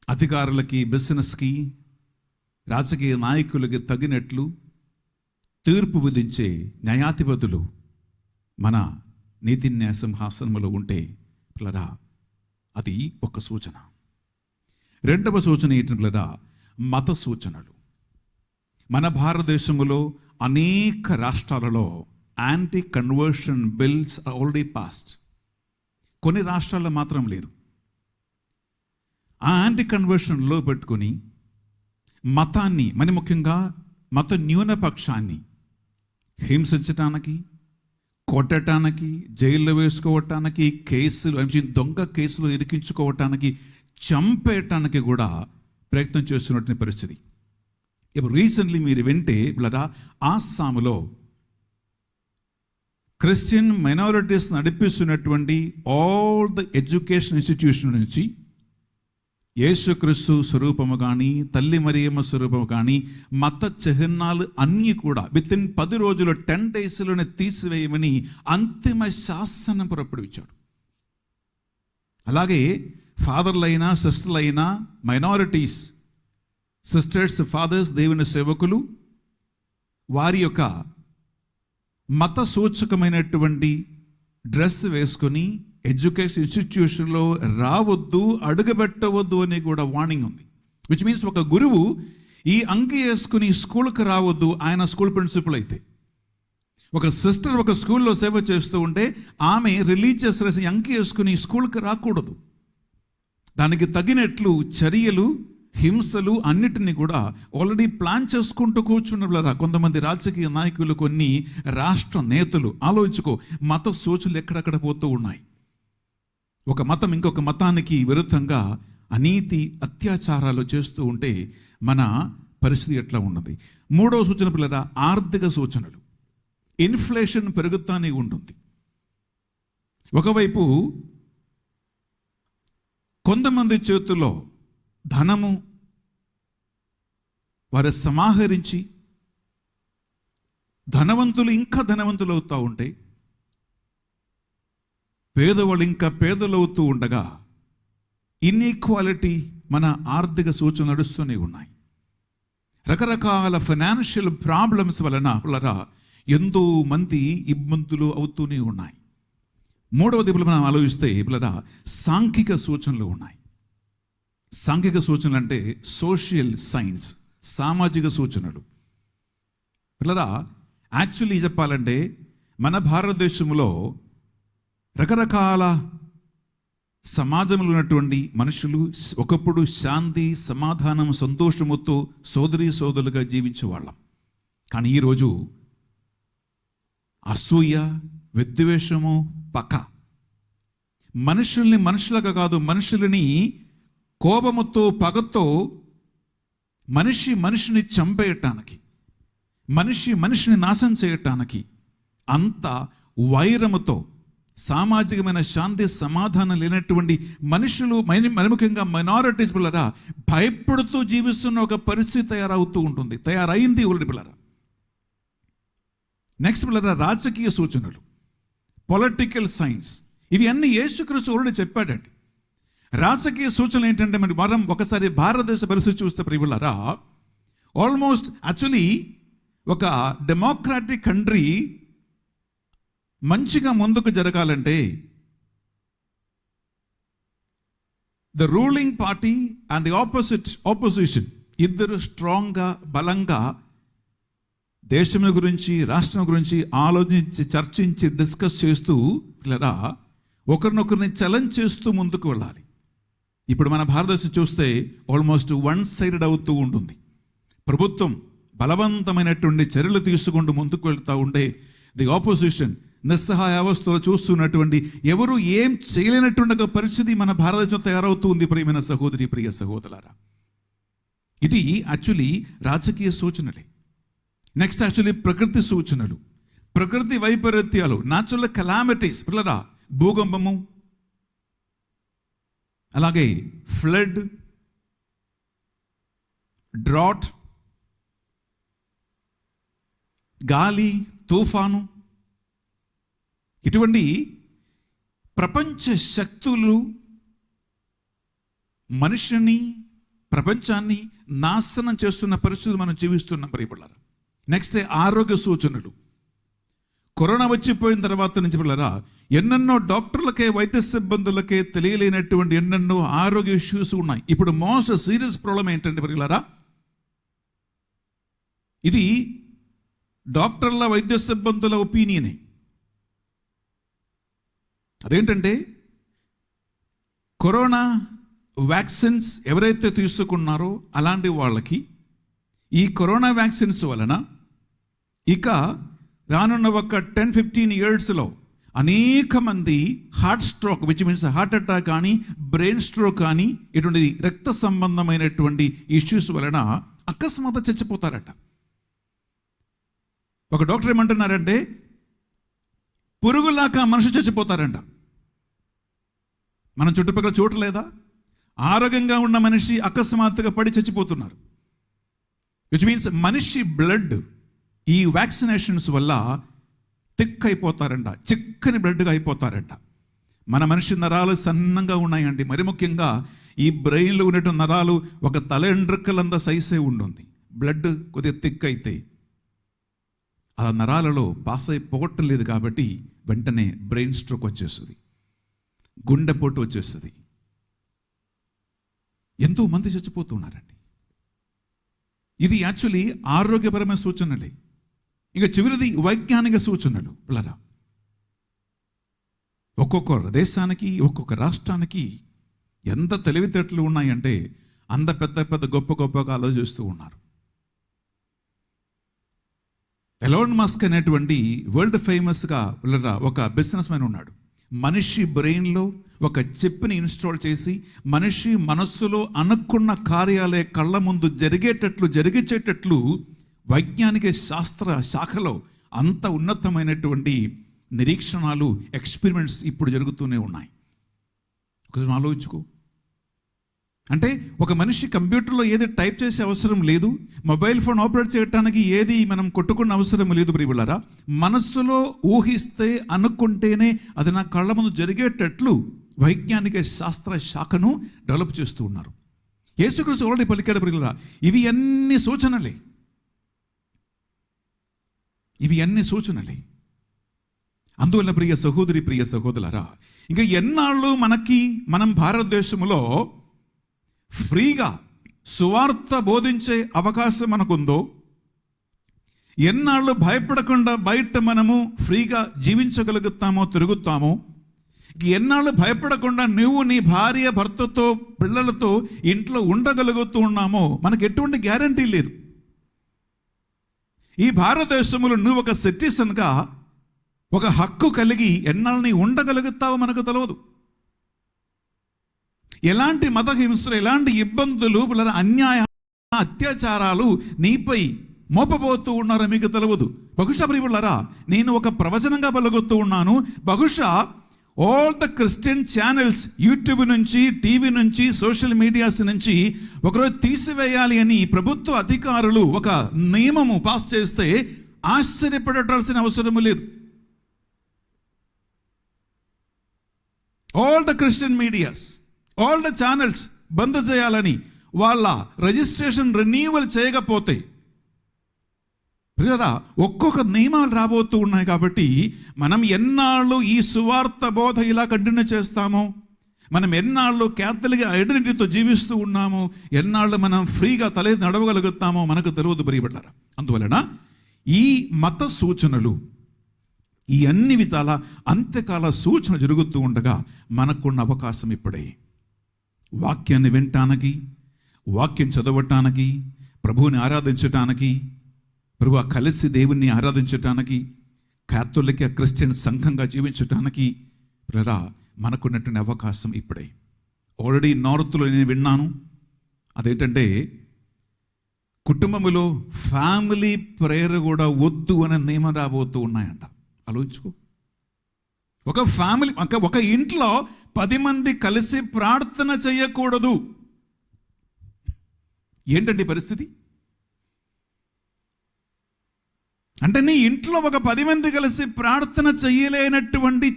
Speaker 2: అధికారులకి, బిజినెస్కి, రాజకీయ నాయకులకి తగినట్లు తీర్పు విధించే న్యాయాధిపతులు మన నీతి న్యాయ సింహాసనంలో ఉంటే పిల్లరా, అది ఒక సూచన. రెండవ సూచన ఏంటి పిల్లరా? మత సూచనలు. మన భారతదేశంలో అనేక రాష్ట్రాలలో anti conversion bills already passed. కొన్ని రాష్ట్రాల్లో మాత్రం లేదు. ఆ యాంటీ కన్వర్షన్లో పెట్టుకొని మతాన్ని, మరి ముఖ్యంగా మత న్యూనపక్షాన్ని హింసించటానికి, కొట్టడానికి, జైల్లో వేసుకోవటానికి, కేసులు, దొంగ కేసులు ఇరికించుకోవటానికి, చంపేయటానికి కూడా ప్రయత్నం చేస్తున్నటువంటి పరిస్థితి. ఇప్పుడు రీసెంట్లీ మీరు వింటే ఇలా ఆస్సాములో క్రిస్టియన్ మైనారిటీస్ నడిపిస్తున్నటువంటి ఆల్ ద ఎడ్యుకేషన్ ఇన్స్టిట్యూషన్ నుంచి యేసుక్రీస్తు స్వరూపము కానీ తల్లి మరియమ్మ స్వరూపము కానీ మత చిహ్నాలు అన్నీ కూడా వితిన్ 10 రోజులు 10 డేస్లోనే తీసివేయమని అంతిమ శాసనం పురപ്പെടുవించాడు. అలాగే ఫాదర్లైనా సిస్టర్లైనా మైనారిటీస్, సిస్టర్స్, ఫాదర్స్, దేవుని సేవకులు వారి యొక్క మత సూచకమైనటువంటి డ్రెస్ వేసుకొని ఎడ్యుకేషన్ ఇన్స్టిట్యూషన్లో రావద్దు, అడుగుపెట్టవద్దు అని కూడా వార్నింగ్ ఉంది. విచ్ మీన్స్ ఒక గురువు ఈ అంగి వేసుకుని స్కూల్కి రావద్దు, ఆయన స్కూల్ ప్రిన్సిపల్ అయితే. ఒక సిస్టర్ ఒక స్కూల్లో సేవ చేస్తూ ఉంటే ఆమె రిలీజియస్ డ్రెస్ అంగి వేసుకుని స్కూల్కి రాకూడదు. దానికి తగినట్లు చర్యలు, హింసలు అన్నిటినీ కూడా ఆల్రెడీ ప్లాన్ చేసుకుంటూ కూర్చున్న కొంతమంది రాజకీయ నాయకులు, కొన్ని రాష్ట్ర నేతలు. ఆలోచించుకో, మత సూచనలు ఎక్కడెక్కడ పోతూ ఉన్నాయి. ఒక మతం ఇంకొక మతానికి విరుద్ధంగా అనీతి, అత్యాచారాలు చేస్తూ ఉంటే మన పరిస్థితి ఎట్లా ఉన్నది. 3వ సూచన పిల్లరా, ఆర్థిక సూచనలు. ఇన్ఫ్లేషన్ పెరుగుతానే ఉంటుంది. ఒకవైపు కొంతమంది చేతుల్లో ధనము వారు సమాహరించి ధనవంతులు ఇంకా ధనవంతులు అవుతూ ఉంటే, పేదవాళ్ళు ఇంకా పేదలవుతూ ఉండగా ఇన్ఈక్వాలిటీ మన ఆర్థిక సూచనలు నడుస్తూనే ఉన్నాయి. రకరకాల ఫైనాన్షియల్ ప్రాబ్లమ్స్ వలన ఎంతో మంది ఇబ్బందులు అవుతూనే ఉన్నాయి. 3వది మనం ఆలోచిస్తే సాంఘిక సూచనలు ఉన్నాయి. సాంఘిక సూచనలు అంటే సోషల్ సైన్స్, సామాజిక సూచనలు. యాక్చువల్లీ చెప్పాలంటే మన భారతదేశంలో రకరకాల సమాజంలో ఉన్నటువంటి మనుషులు ఒకప్పుడు శాంతి, సమాధానం, సంతోషముతో సోదరులుగా జీవించేవాళ్ళం. కానీ ఈరోజు అసూయ, విద్వేషము, పక, మనుషుల్ని మనుషులుగా కాదు, మనుషులని కోపముతో, పగతో మనిషిని చంపేయటానికి, మనిషిని నాశనం చేయటానికి, అంత వైరముతో, సామాజికమైన శాంతి సమాధానం లేనటువంటి మనుషులు, ముఖ్యంగా మైనారిటీస్ పిల్లరా భయపడుతూ జీవిస్తున్న ఒక పరిస్థితి తయారైంది పిల్లరా. నెక్స్ట్ పిల్లరా, రాజకీయ సూచనలు, పొలిటికల్ సైన్స్. ఇవి అన్ని యేసుక్రీస్తు ఆల్రెడీ చెప్పాడండి. రాజకీయ సూచనలు ఏంటంటే, మరి మనం ఒకసారి భారతదేశ పరిస్థితి చూస్తే ప్రియులారా, ఆల్మోస్ట్ యాక్చువల్లీ ఒక డెమోక్రాటిక్ కంట్రీ మంచిగా ముందుకు జరగాలంటే the ruling party and the opposition ఇద్దరు స్ట్రాంగ్గా, బలంగా దేశం గురించి, రాష్ట్రం గురించి ఆలోచించి, చర్చించి, డిస్కస్ చేస్తూ పిల్లరా ఒకరినొకరిని ఛాలెంజ్ చేస్తూ ముందుకు వెళ్ళాలి. ఇప్పుడు మన భారతదేశం చూస్తే ఆల్మోస్ట్ వన్ సైడెడ్ అవుతూ ఉంటుంది. ప్రభుత్వం బలవంతమైనటువంటి చర్యలు తీసుకుంటూ ముందుకు వెళ్తూ ఉంటే ది ఆపోజిషన్ నిస్సహాయ అవస్థలో చూస్తున్నటువంటి, ఎవరు ఏం చేయలేనటువంటి ఒక పరిస్థితి మన భారతదేశం తయారవుతూ ఉంది. ప్రియమైన సహోదరి, ప్రియ సహోదరులారా, ఇది యాక్చువల్లీ రాజకీయ సూచనలే. నెక్స్ట్ యాక్చువల్లీ ప్రకృతి సూచనలు, ప్రకృతి వైపరీత్యాలు, న్యాచురల్ కెలామిటీస్ పిల్లరా, భూకంపము, అలాగే ఫ్లడ్, డ్రాట్, గాలి, తుఫాను, ఇటువంటి ప్రపంచ శక్తులు మనిషిని, ప్రపంచాన్ని నాశనం చేస్తున్న పరిస్థితులు మనం జీవిస్తున్నాం ప్రియబిడ్డలారా. నెక్స్ట్ ఆరోగ్య సూచనలు. కరోనా వచ్చిపోయిన తర్వాత నుంచి పిల్లరా ఎన్నెన్నో డాక్టర్లకే, వైద్య సిబ్బందులకే తెలియలేనటువంటి ఎన్నెన్నో ఆరోగ్య ఇష్యూస్ ఉన్నాయి. ఇప్పుడు మోస్ట్ సీరియస్ ప్రాబ్లం ఏంటంటే పిల్లరా, ఇది డాక్టర్ల, వైద్య సిబ్బందుల ఒపీనియనే. అదేంటంటే, కరోనా వ్యాక్సిన్స్ ఎవరైతే తీసుకున్నారో అలాంటి వాళ్ళకి ఈ కరోనా వ్యాక్సిన్స్ వలన ఇక రానున్న ఒక 10-15 ఇయర్స్లో అనేక మంది heart stroke, which means heart attack కానీ, బ్రెయిన్ స్ట్రోక్ కానీ, ఇటువంటి రక్త సంబంధమైనటువంటి ఇష్యూస్ వలన అకస్మాత్తుగా చచ్చిపోతారట. ఒక డాక్టర్ ఏమంటున్నారంటే, పురుగులాగా మనిషి చచ్చిపోతారంట. మనం చుట్టుపక్కల చూడలేదా? ఆరోగ్యంగా ఉన్న మనిషి అకస్మాత్తుగా పడి చచ్చిపోతున్నారు. విచ్ మీన్స్ మనిషి బ్లడ్ ఈ వ్యాక్సినేషన్స్ వల్ల థిక్ అయిపోతారంట, చిక్కని బ్లడ్గా అయిపోతారంట. మన మనిషి నరాలు సన్నంగా ఉన్నాయండి. మరి ముఖ్యంగా ఈ బ్రెయిన్లో ఉన్నటువంటి నరాలు ఒక తల ఎండ్రక్కలంత సైజే ఉంటుంది. బ్లడ్ కొద్దిగా థిక్ అయితే ఆ నరాలలో పాస్ అయిపోవటం లేదు కాబట్టి వెంటనే బ్రెయిన్ స్ట్రోక్ వచ్చేస్తుంది, గుండెపోటు వచ్చేస్తుంది. ఎంతో మంది చచ్చిపోతున్నారండి. ఇది యాక్చువల్లీ ఆరోగ్యపరమైన సూచనలే. ఇక చివరిది వైజ్ఞానిక సూచనలు. పిల్లరా, ఒక్కొక్క దేశానికి ఒక్కొక్క రాష్ట్రానికి ఎంత తెలివితేటలు ఉన్నాయంటే అంత పెద్ద పెద్ద గొప్ప గొప్పగా ఆలోచిస్తూ ఉన్నారు. ఎలాన్ మస్క్ అనేటువంటి వరల్డ్ ఫేమస్గా పిల్లరా ఒక బిజినెస్ మ్యాన్ ఉన్నాడు. మనిషి బ్రెయిన్లో ఒక చిప్ని ఇన్స్టాల్ చేసి మనిషి మనస్సులో అనుకున్న కార్యాలే కళ్ళ ముందు జరిగేటట్లు వైజ్ఞానిక శాస్త్ర శాఖలో అంత ఉన్నతమైనటువంటి నిరీక్షణలు, ఎక్స్పెరిమెంట్స్ ఇప్పుడు జరుగుతూనే ఉన్నాయి. ఒకసారి ఆలోచించుకో. అంటే ఒక మనిషి కంప్యూటర్లో ఏది టైప్ చేసే అవసరం లేదు, మొబైల్ ఫోన్ ఆపరేట్ చేయడానికి ఏది మనం కొట్టుకున్న అవసరం లేదు. ప్రియులారా, మనస్సులో ఊహిస్తే అనుకుంటేనే అది నా కళ్ళ ముందు జరిగేటట్లు వైజ్ఞానిక శాస్త్ర శాఖను డెవలప్ చేస్తూ ఉన్నారు. యేసుక్రీస్తు ఆల్రెడీ పలికాడు. ప్రియులారా, ఇవి అన్ని సూచనలే. అందువల్ల ప్రియ సహోదరి, ప్రియ సహోదరులారా, ఇంకా ఎన్నాళ్ళు మనం భారతదేశంలో ఫ్రీగా సువార్త బోధించే అవకాశం మనకుందో, ఎన్నాళ్ళు భయపడకుండా బయట మనము ఫ్రీగా జీవించగలుగుతామో, తిరుగుతామో, ఎన్నాళ్ళు భయపడకుండా నువ్వు నీ భార్య భర్తతో పిల్లలతో ఇంట్లో ఉండగలుగుతూ ఉన్నామో మనకు ఎటువంటి గ్యారంటీ లేదు. ఈ భారతదేశంలో నువ్వు ఒక సిటిజన్గా ఒక హక్కు కలిగి ఎన్నాళ్ళని ఉండగలుగుతావో మనకు తెలియదు. ఎలాంటి మత హింసలు, ఎలాంటి ఇబ్బందులు, అన్యాయ అత్యాచారాలు నీపై మోపబోతూ ఉన్నారో మీకు తెలియదు. బహుశా ప్రియులారా, నేను ఒక ప్రవచనంగా పలుకుతూ ఉన్నాను. బహుశా all the Christian channels YouTube నుంచి, టీవీ నుంచి, సోషల్ మీడియాస్ నుంచి ఒకరోజు తీసివేయాలి అని ప్రభుత్వ అధికారులు ఒక నియమము పాస్ చేస్తే ఆశ్చర్యపడాల్సిన అవసరం లేదు. All the Christian medias, all the channels బంద్ చేయాలని వాళ్ళ రిజిస్ట్రేషన్ రెన్యూవల్ చేయకపోతే ఒక్కొక్క నియమాలు రాబోతూ ఉన్నాయి. కాబట్టి మనం ఎన్నాళ్ళు ఈ సువార్త బోధ ఇలా కంటిన్యూ చేస్తామో, మనం ఎన్నాళ్ళు క్యాథలిక్ ఐడెంటిటీతో జీవిస్తూ ఉన్నామో, ఎన్నాళ్ళు మనం ఫ్రీగా తల నడవగలుగుతామో మనకు తెలియదు ప్రియబడ్డారా. అందువలన ఈ మత సూచనలు, ఈ అన్ని విధాల అంత్యకాల సూచన జరుగుతూ ఉండగా మనకున్న అవకాశం ఇప్పుడే. వాక్యాన్ని వినటానికి, వాక్యం చదవటానికి, ప్రభువుని ఆరాధించటానికి, ప్రభు కలిసి దేవుణ్ణి ఆరాధించటానికి, క్యాథలిక్ క్రిస్టియన్ సంఘంగా జీవించటానికి మనకున్నటువంటి అవకాశం ఇప్పుడే. ఆల్రెడీ నార్త్లో నేను విన్నాను, అదేంటంటే కుటుంబంలో ఫ్యామిలీ ప్రేయర్ కూడా వద్దు అనే నియమం రాబోతూ ఉన్నాయంట. ఆలోచించుకో. ఒక ఫ్యామిలీ, ఒక ఇంట్లో 10 మంది కలిసి ప్రార్థన చేయకూడదు. ఏంటండి పరిస్థితి? అంటే నీ ఇంట్లో ఒక 10 మంది కలిసి ప్రార్థన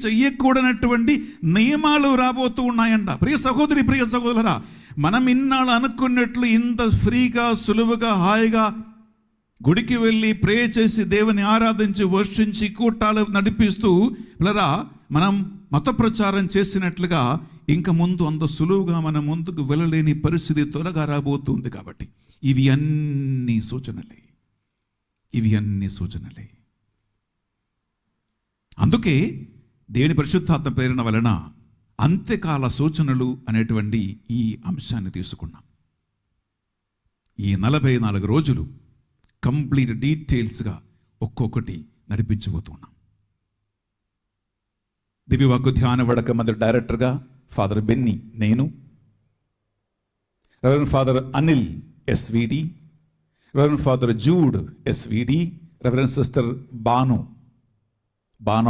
Speaker 2: చెయ్యకూడనటువంటి నియమాలు రాబోతూ ఉన్నాయంట. ప్రియ సహోదరి, ప్రియ సహోదరులారా, మనం ఇన్నాళ్ళు అనుకున్నట్లు ఇంత ఫ్రీగా, సులువుగా, హాయిగా గుడికి వెళ్ళి ప్రే చేసి దేవుని ఆరాధించి వర్షించి కూటాలు నడిపిస్తూ మనం మత ప్రచారం చేసినట్లుగా ఇంకా ముందు అంత సులువుగా మనం ముందుకు వెళ్ళలేని పరిస్థితి త్వరగా రాబోతుంది. కాబట్టి ఇవి అన్ని సూచనలే. అందుకే దేవుని పరిశుద్ధాత్మ ప్రేరణ వలన అంత్యకాల సూచనలు అనేటువంటి ఈ అంశాన్ని తీసుకున్నాం. ఈ 44 రోజులు కంప్లీట్ డీటెయిల్స్గా ఒక్కొక్కటి నడిపించబోతున్నాం. దివ్యవాక్కు ధ్యాన వడక మందిర డైరెక్టర్గా ఫాదర్ బెన్నీ, నేను, reverend father Anil SVD, reverend father Jude SVD, reverend sister Banu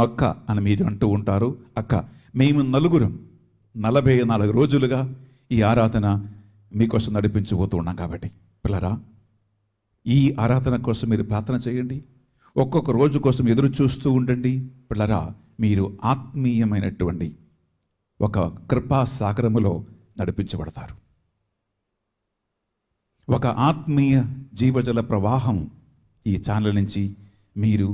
Speaker 2: అక్క అని మీరు అంటూ ఉంటారు. అక్క, మేము నలుగురం 44 రోజులుగా ఈ ఆరాధన మీకోసం నడిపించబోతూ ఉన్నాం కాబట్టి పిల్లరా, ఈ ఆరాధన కోసం మీరు ప్రార్థన చేయండి. ఒక్కొక్క రోజు కోసం ఎదురు చూస్తూ ఉండండి. పిల్లరా, మీరు ఆత్మీయమైనటువంటి ఒక కృపా సాగరములో నడిపించబడతారు. ఒక ఆత్మీయ జీవజల ప్రవాహం ఈ ఛానల్ నుంచి మీరు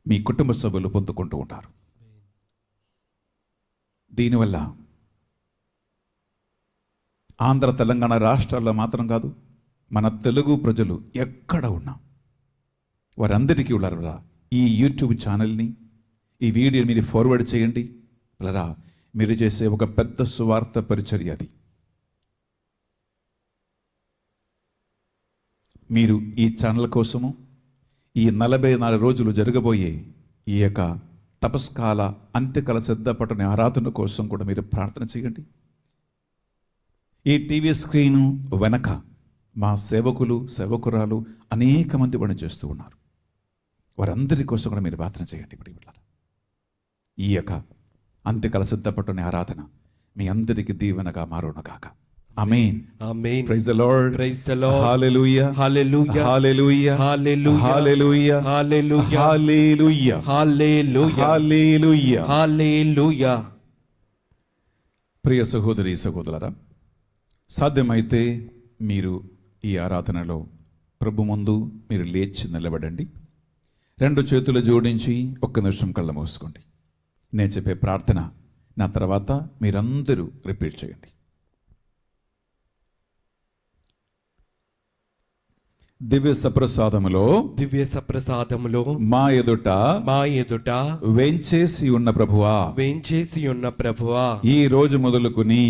Speaker 2: మీ కుటుంబ సభ్యులు పొందుకుంటూ ఉంటారు. దీనివల్ల ఆంధ్ర తెలంగాణ రాష్ట్రాల్లో మాత్రం కాదు, మన తెలుగు ప్రజలు ఎక్కడ ఉన్నా వారందరికీ ఉన్నారా ఈ యూట్యూబ్ ఛానల్ని, ఈ వీడియో మీరు ఫార్వర్డ్ చేయండి. పిల్లరా, మీరు చేసే ఒక పెద్ద సువార్త పరిచర్య అది. మీరు ఈ ఛానల్ కోసము ఈ 44 రోజులు జరగబోయే ఈ యొక్క తపస్కాల అంత్యకాల సిద్ధపడని ఆరాధన కోసం కూడా మీరు ప్రార్థన చేయండి. ఈ టీవీ స్క్రీను వెనక మా సేవకులు సేవకురాలు అనేక మంది పని చేస్తూ ఉన్నారు. వారందరి కోసం కూడా మీరు ప్రార్థన చేయండి. ఇప్పుడు ఈ యొక్క అంత్యకాల సిద్ధపడని ఆరాధన మీ అందరికి దీవెనగా మారునుగాక. ఆమేన్.
Speaker 3: ఆమేన్.
Speaker 2: Praise the Lord.
Speaker 3: Praise the Lord.
Speaker 2: హల్లెలూయా.
Speaker 3: హల్లెలూయా.
Speaker 2: హల్లెలూయా.
Speaker 3: హల్లెలూయా.
Speaker 2: హల్లెలూయా.
Speaker 3: హల్లెలూయా.
Speaker 2: హల్లెలూయా.
Speaker 3: హల్లెలూయా.
Speaker 2: హల్లెలూయా.
Speaker 3: హల్లెలూయా.
Speaker 2: ప్రియ సహోదరి సహోదరులారా, సాధ్యమైతే మీరు ఈ ఆరాధనలో ప్రభు ముందు మీరు లేచి నిలబడండి. 2 చేతులు జోడించి 1 నిమిషం కళ్ళ మూసుకోండి. నేను చెప్పే ప్రార్థన నా తర్వాత మీరందరూ రిపీట్ చేయండి. దివ్య సప్రసాదములో
Speaker 3: దివ్య సప్రసాదములో
Speaker 2: మా ఎదుట వేంచేసి ఉన్న ప్రభువా,
Speaker 3: వేంచేసి ఉన్న ప్రభువా,
Speaker 2: ఈ రోజు మొదలుకొని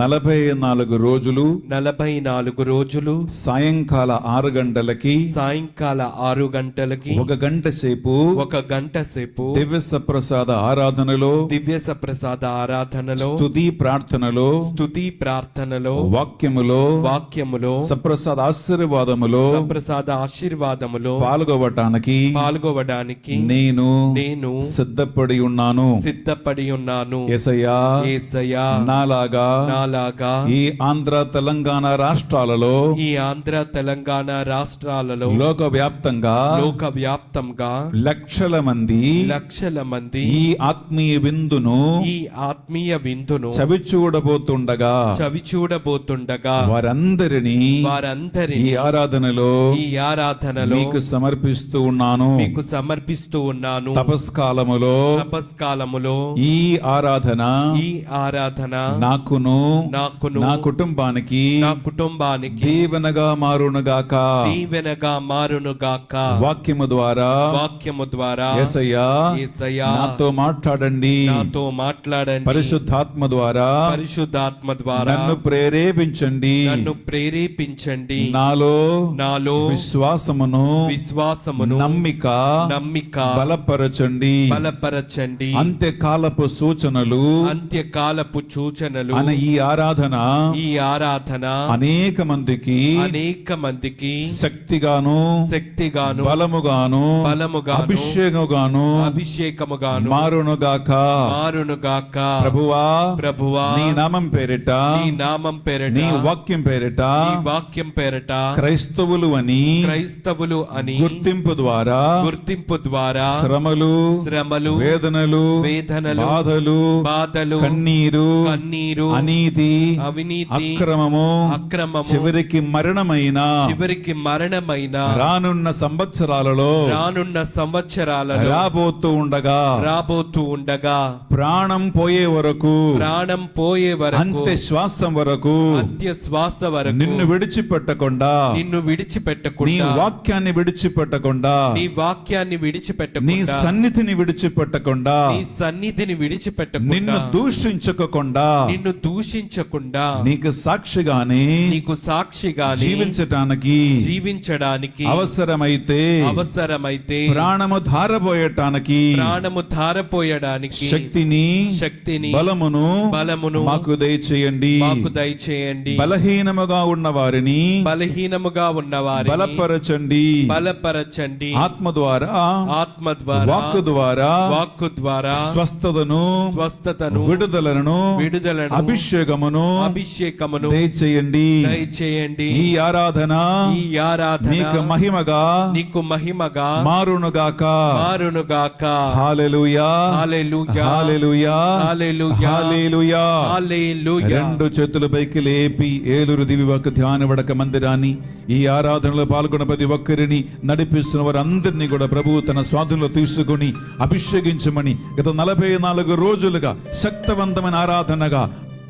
Speaker 2: 44 రోజులు
Speaker 3: 44 రోజులు
Speaker 2: సాయంకాల 6 గంటలకి
Speaker 3: సాయంకాల 6 గంటలకి
Speaker 2: 1 గంట సేపు
Speaker 3: 1 గంట సేపు
Speaker 2: దివ్య సప్రసాద ఆరాధనలో
Speaker 3: దివ్య సప్రసాద ఆరాధనలో
Speaker 2: స్తుతి ప్రార్థనలో
Speaker 3: స్తుతి ప్రార్థనలో
Speaker 2: వాక్యములో సప్రసాద ఆశీర్వాదములో
Speaker 3: సప్రసాద ఆశీర్వాదములో
Speaker 2: పాల్గొవడానికి నేను సిద్ధపడి ఉన్నాను. యేసయ్యా, నాలాగా ఈ ఆంధ్ర తెలంగాణ రాష్ట్రాలలో లోకవ్యాప్తంగా లక్షల మంది ఈ ఆత్మీయ విందును చవి చూడబోతుండగా వారందరినీ ఈ ఆరాధనలో మీకు సమర్పిస్తూ ఉన్నాను. తపస్కాలములో ఈ ఆరాధన నాకును నా కుటుంబానికి దీవెనగా మారునుగాక. వాక్యము ద్వారా యేసయ్యా నాతో మాట్లాడండి. పరిశుద్ధాత్మ ద్వారా నన్ను ప్రేరేపించండి. నాలో విశ్వాసమును నమ్మిక బలపరచండి. అంత్యకాలపు సూచనలు అనే ఈ ఆరాధన అనేక మందికి శక్తిగాను బలముగాను అభిషేకముగాను మారునుగాక. ప్రభువా, నీ నామం పేరిట నీ వాక్యం పేరిట క్రైస్తవులు అని గుర్తింపు ద్వారా శ్రమలు వేదనలు బాధలు కన్నీరు అవినీతి అక్రమము చివరికి మరణమైన రానున్న సంవత్సరాలలో రాబోతూ ఉండగా ప్రాణం పోయే వరకు అంత్య శ్వాసం వరకు నిన్ను విడిచిపెట్టకుండా నీ వాక్యాన్ని విడిచిపెట్టకుండా నీ సన్నిధిని విడిచిపెట్టకుండా నిన్ను దూషించకుండా నీకు సాక్షిగానే జీవించడానికి అవసరమైతే ప్రాణము ధారపోయటానికి శక్తిని బలమును మాకు దయచేయండి. బలహీనముగా ఉన్న వారిని
Speaker 3: బలహీనముగా ఉన్నవారిని
Speaker 2: బలపరచండి.
Speaker 3: బలపరచండి.
Speaker 2: ఆత్మ ద్వారా,
Speaker 3: ఆత్మ ద్వారా,
Speaker 2: వాక్కు ద్వారా,
Speaker 3: వాక్కు ద్వారా
Speaker 2: స్వస్థతను, విడుదలను, అభిషేకమును దయచేయండి.
Speaker 3: ఈ
Speaker 2: ఆరాధన మీకు మహిమగా మారునుగాక. హల్లెలూయా, హల్లెలూయా, హల్లెలూయా, హల్లెలూయా. రెండు చేతుల పైకి లేపి ఏలూరు దివ్యవాక్య ధ్యాన వడక మందిరాన్ని, ఈ ఆరాధనలో పాల్గొన్న ప్రతి ఒక్కరిని నడిపిస్తున్న వారందరినీ కూడా ప్రభువు తన స్వాధీనంలో తీసుకుని అభిషేకించమని గత 44 రోజులుగా శక్తివంతమైన ఆరాధనగా,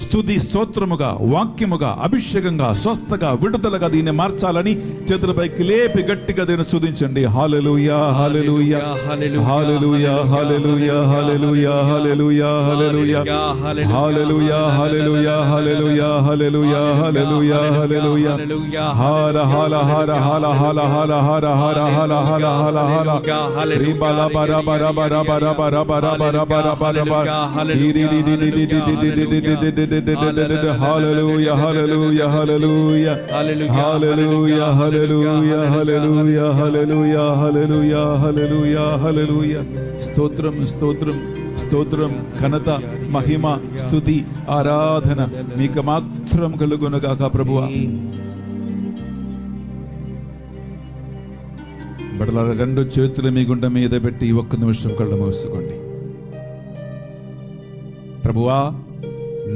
Speaker 2: స్తుతి స్తోత్రముగా, వాక్యముగా, అభిషేకంగా, స్వస్థగా, విడుదలగా దీన్ని మార్చాలని చేతులపైకి లేపి గట్టిగా దీన్ని స్తుతించండి. హల్లెలూయా, హల్లెలూయా, హల్లెలూయా, హల్లెలూయా, హల్లెలూయా, హల్లెలూయా, హల్లెలూయా, హల్లెలూయా, హల్లెలూయా, హల్లెలూయా, హల్లెలూయా, హల్లెలూయా, హల్లెలూయా. హర హర హర హర హర హర హర హర హర హర హర హర రిబల బర బర బర బర బర బర బర బర బర బర Hallelujah, hallelujah, hallelujah, hallelujah, hallelujah, hallelujah, hallelujah, hallelujah, hallelujah, hallelujah. స్తోత్రం, స్తోత్రం, స్తోత్రం, ఘనత, మహిమ, స్తుతి, ఆరాధన మీకు మాత్రం కలుగునుగాక ప్రభువా. బడల రెండు చేతులు మీ గుండె మీద పెట్టి 1 నిమిషం కళ్ళు మూసుకోండి. ప్రభువా,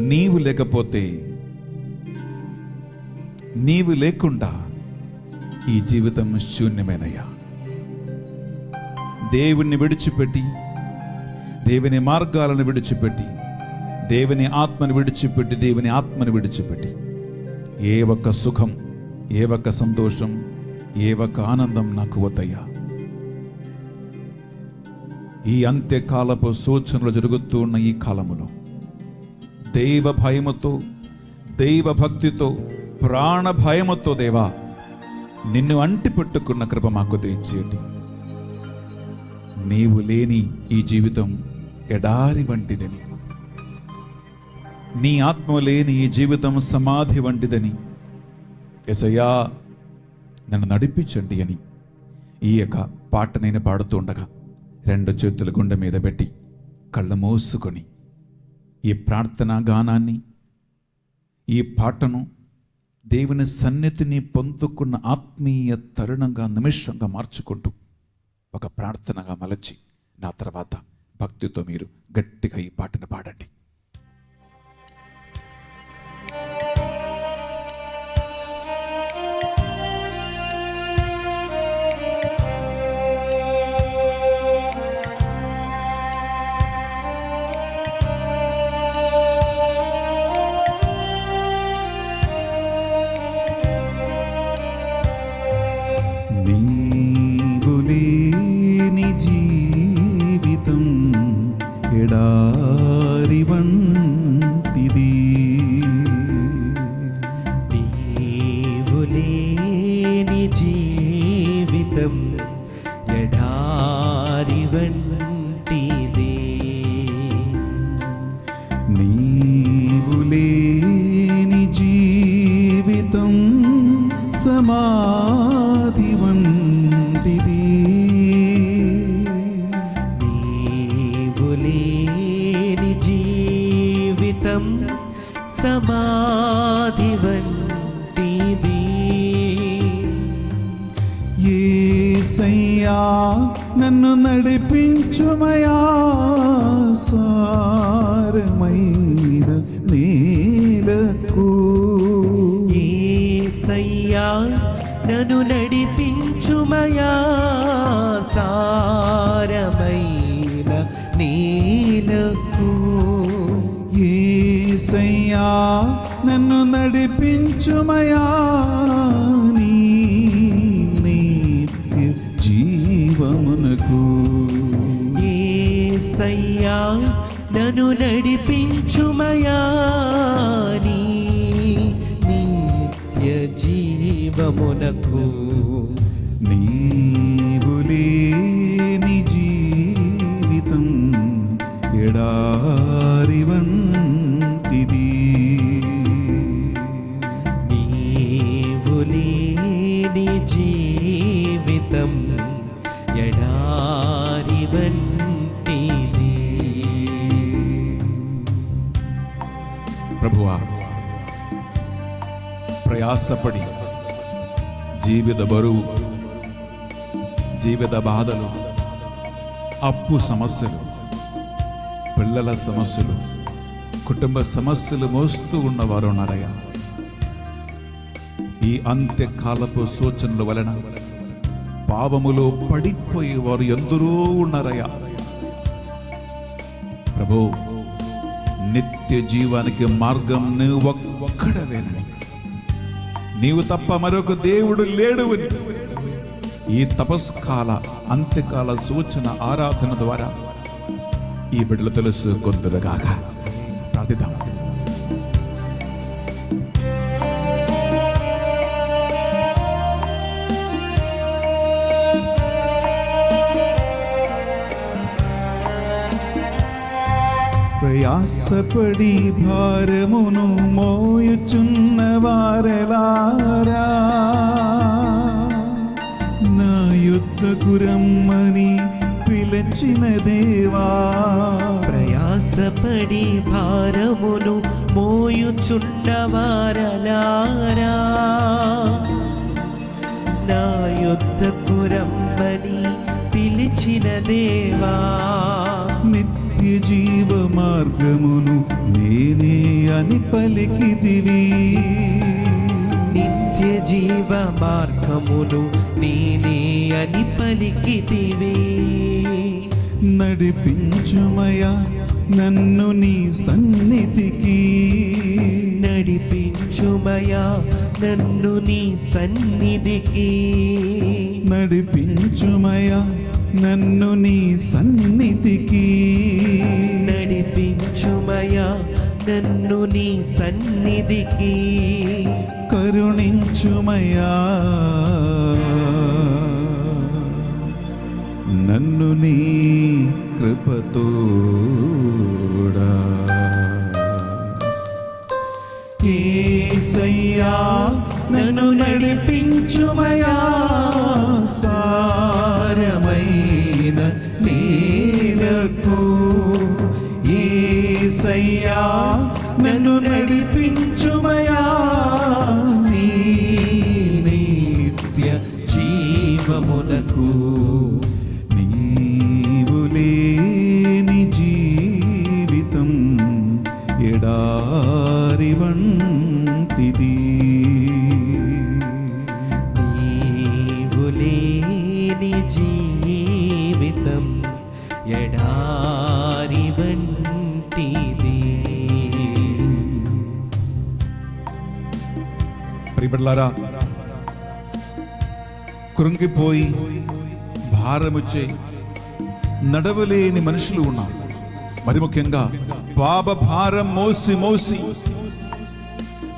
Speaker 2: నీవు లేకపోతే, నీవు లేకుండా ఈ జీవితం శూన్యమేనయ్యా. దేవుని విడిచిపెట్టి, దేవుని మార్గాలను విడిచిపెట్టి, దేవుని ఆత్మను విడిచిపెట్టి, దేవుని ఆత్మను విడిచిపెట్టి ఏ ఒక్క సుఖం, ఏ ఒక్క సంతోషం, ఏ ఒక్క ఆనందం నాకు వద్దయ్యా. ఈ అంత్యకాలపు సూచనలు జరుగుతూ ఉన్న ఈ కాలములో దైవ భయముతో, దైవ భక్తితో, ప్రాణ భయముతో దేవా నిన్ను అంటి పెట్టుకున్న కృప మాకు దయచేయండి. నీవు లేని ఈ జీవితం ఎడారి వంటిదని, నీ ఆత్మ లేని ఈ జీవితం సమాధి వంటిదని యేసయ్యా నన్ను నడిపించండి అని ఈ యొక్క పాట నేను పాడుతూ ఉండగా 2 చేతుల గుండె మీద పెట్టి కళ్ళు మూసుకొని ఈ ప్రార్థనా గానాన్ని, ఈ పాటను దేవుని సన్నిధిని పొందుకున్న ఆత్మీయ తరుణంగా, నిమిషంగా మార్చుకుంటూ ఒక ప్రార్థనగా మలచి నా తర్వాత భక్తితో మీరు గట్టిగా ఈ పాటను పాడండి. సమాధి వంటిది,
Speaker 1: నీవు లేని జీవితం సమాధి వంటిది.
Speaker 2: యేసయ్యా నన్ను నడిపించుమయా సారమైన నేలకు.
Speaker 1: యేసయ్యా నన్ను నడిపించుమయా సారమైన నేలకు.
Speaker 2: యేసయ్యా నన్ను నడిపించుమయా నీ నిత్య జీవమునకు.
Speaker 1: యేసయ్యా నన్ను నడిపించుమయా నీ నిత్య జీవమునకు.
Speaker 2: నీవు లేని జీవితం ఎడారి వంటిది.
Speaker 1: నీవు లేని
Speaker 2: ప్రయాసపడి జీవిత బరువు, జీవిత బాధలు, అప్పు సమస్యలు, పిల్లల సమస్యలు, కుటుంబ సమస్యలు మోస్తూ ఉన్నవారు ఉన్నారయ్యా. ఈ అంత్యకాలపు సూచనల వలన పాపములో పడిపోయేవారు ఎందరో ఉన్నారయ్యా. ప్రభు, నిత్య జీవానికి మార్గం నువ్వు ఒక్కడవేనని, నీవు తప్ప మరొక దేవుడు లేడు అని ఈ తపస్కాల అంత్యకాల సూచన ఆరాధన ద్వారా ఈ బిడ్డలు తెలుసుకొందురుగాక. ప్రార్థిద్దాం. ప్రయాసపడి భారమును మోయుచున్న వారెలారా, నా యుద్ధకు రమ్మని పిలిచిన దేవా.
Speaker 1: ప్రయాసపడి భారమును మోయుచున్నవారలారా, నా యొద్దకు రమ్మని పిలిచిన దేవా.
Speaker 2: నిత్య జీవ మార్గమును నేనే అని పలికిదివి,
Speaker 1: నిత్య జీవ మార్గమును నేనే అని పలికితివి.
Speaker 2: నడిపించుమయా నన్ను నీ సన్నిధికి,
Speaker 1: నడిపించుమయా నన్ను నీ సన్నిధికి.
Speaker 2: నడిపించుమయా నన్ను నీ సన్నిధికి.
Speaker 1: నడిపించుమయా నన్ను నీ సన్నిధికి.
Speaker 2: కరుణించుమయా నన్ను నీ కృపతోడా. యేసయ్యా నన్ను నడిపించుమయా సారమైన నీలకు. యేసయ్యా నన్ను నడిపించుమయా నీ నిత్య జీవమునకు. నీవు లేని జీవితం ఎడారి వంటిది,
Speaker 1: నీవు లేని జీవితం ఎడారి వంటిది.
Speaker 2: ప్రియబిడ్డలారా, కృంగిపోయి భారముచే నడవలేని మనుషులు ఉన్నారు. మరి ముఖ్యంగా పాప భారం మోసి మోసి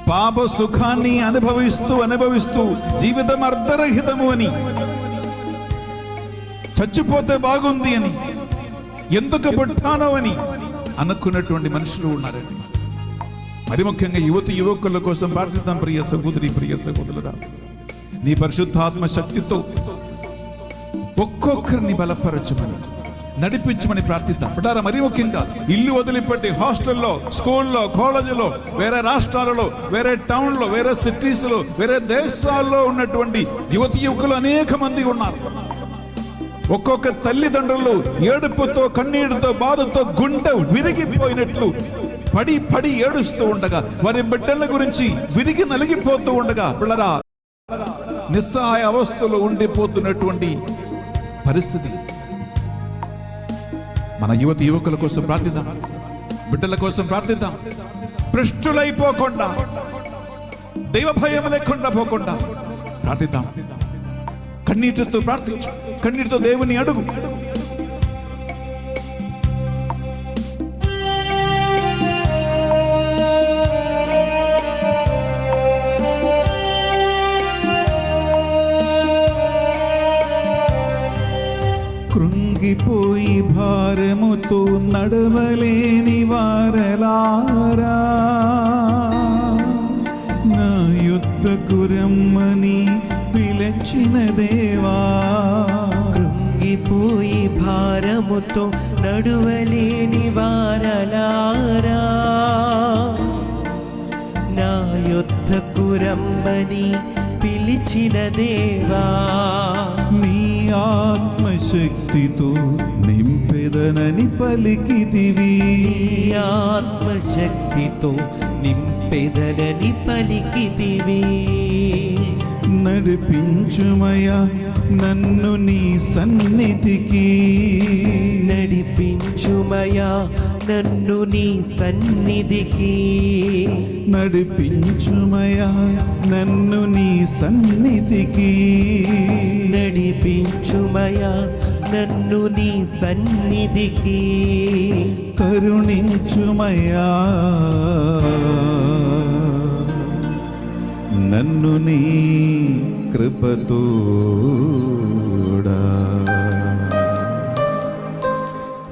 Speaker 2: పాప సుఖాన్ని అనుభవిస్తూ జీవితం అర్ధరహితము అని, చచ్చిపోతే బాగుంది అని, ఎందుకు పుట్టానో అని అనుకున్నటువంటి మనుషులు ఉన్నారండి. మరి ముఖ్యంగా యువకుల కోసం ప్రార్థిద్దాం. ప్రియ సహోదరి, ప్రియ సహోదరుడా, నీ పరిశుద్ధాత్మ శక్తితో ఒక్కొక్కరిని బలపరచమని, నడిపించమని ప్రార్థిద్దాం. బిడ్డారా, మరి ముఖ్యంగా ఇల్లు వదిలిపెట్టి హాస్టల్లో, స్కూల్లో, కాలేజీలో, వేరే రాష్ట్రాలలో, వేరే టౌన్లో, వేరే సిటీస్లో, వేరే దేశాల్లో ఉన్నటువంటి యువకులు అనేక మంది ఉన్నారు. ఒక్కొక్క తల్లిదండ్రులు ఏడుపుతో, కన్నీటితో, బాధతో గుండె విరిగిపోయినట్లు పడి పడి ఏడుస్తూ ఉండగా, వారి బిడ్డల గురించి విరిగి నలిగిపోతూ ఉండగా, పిల్లరా నిస్సహాయ అవస్థలో ఉండిపోతున్నటువంటి పరిస్థితి. మన యువకుల కోసం ప్రార్థిద్దాం, బిడ్డల కోసం ప్రార్థిద్దాం. భ్రష్టులైపోకుండా, దైవ భయం లేకుండా పోకుండా ప్రార్థిద్దాం. కన్నీటితో ప్రార్థించు, కన్నీటితో దేవుని అడుగు. కృంగిపోయి భారముతో నడవలేని వారలారా, నా యుద్ధకు రమ్మని పిలిచిన దేవా.
Speaker 1: కృంగిపోయి భారముతో నడువలేని వారలారా, నా యొద్దకు రమ్మని పిలిచిన దేవా,
Speaker 4: నీ ఆత్మశక్తితో నింపెదనని పలికితివి.
Speaker 1: నీ ఆత్మశక్తితో నింపెదనని పలికితివి.
Speaker 4: నడిపించుమయా నన్ను నీ సన్నిధికి,
Speaker 1: నడిపించుమయా నన్ను నీ సన్నిధికి,
Speaker 4: నడిపించుమయా నన్ను నీ సన్నిధికి.
Speaker 1: నడిపించుమయా నన్ను నీ సన్నిధికి.
Speaker 4: కరుణించుమయా నన్ను నీ కృపతోడా.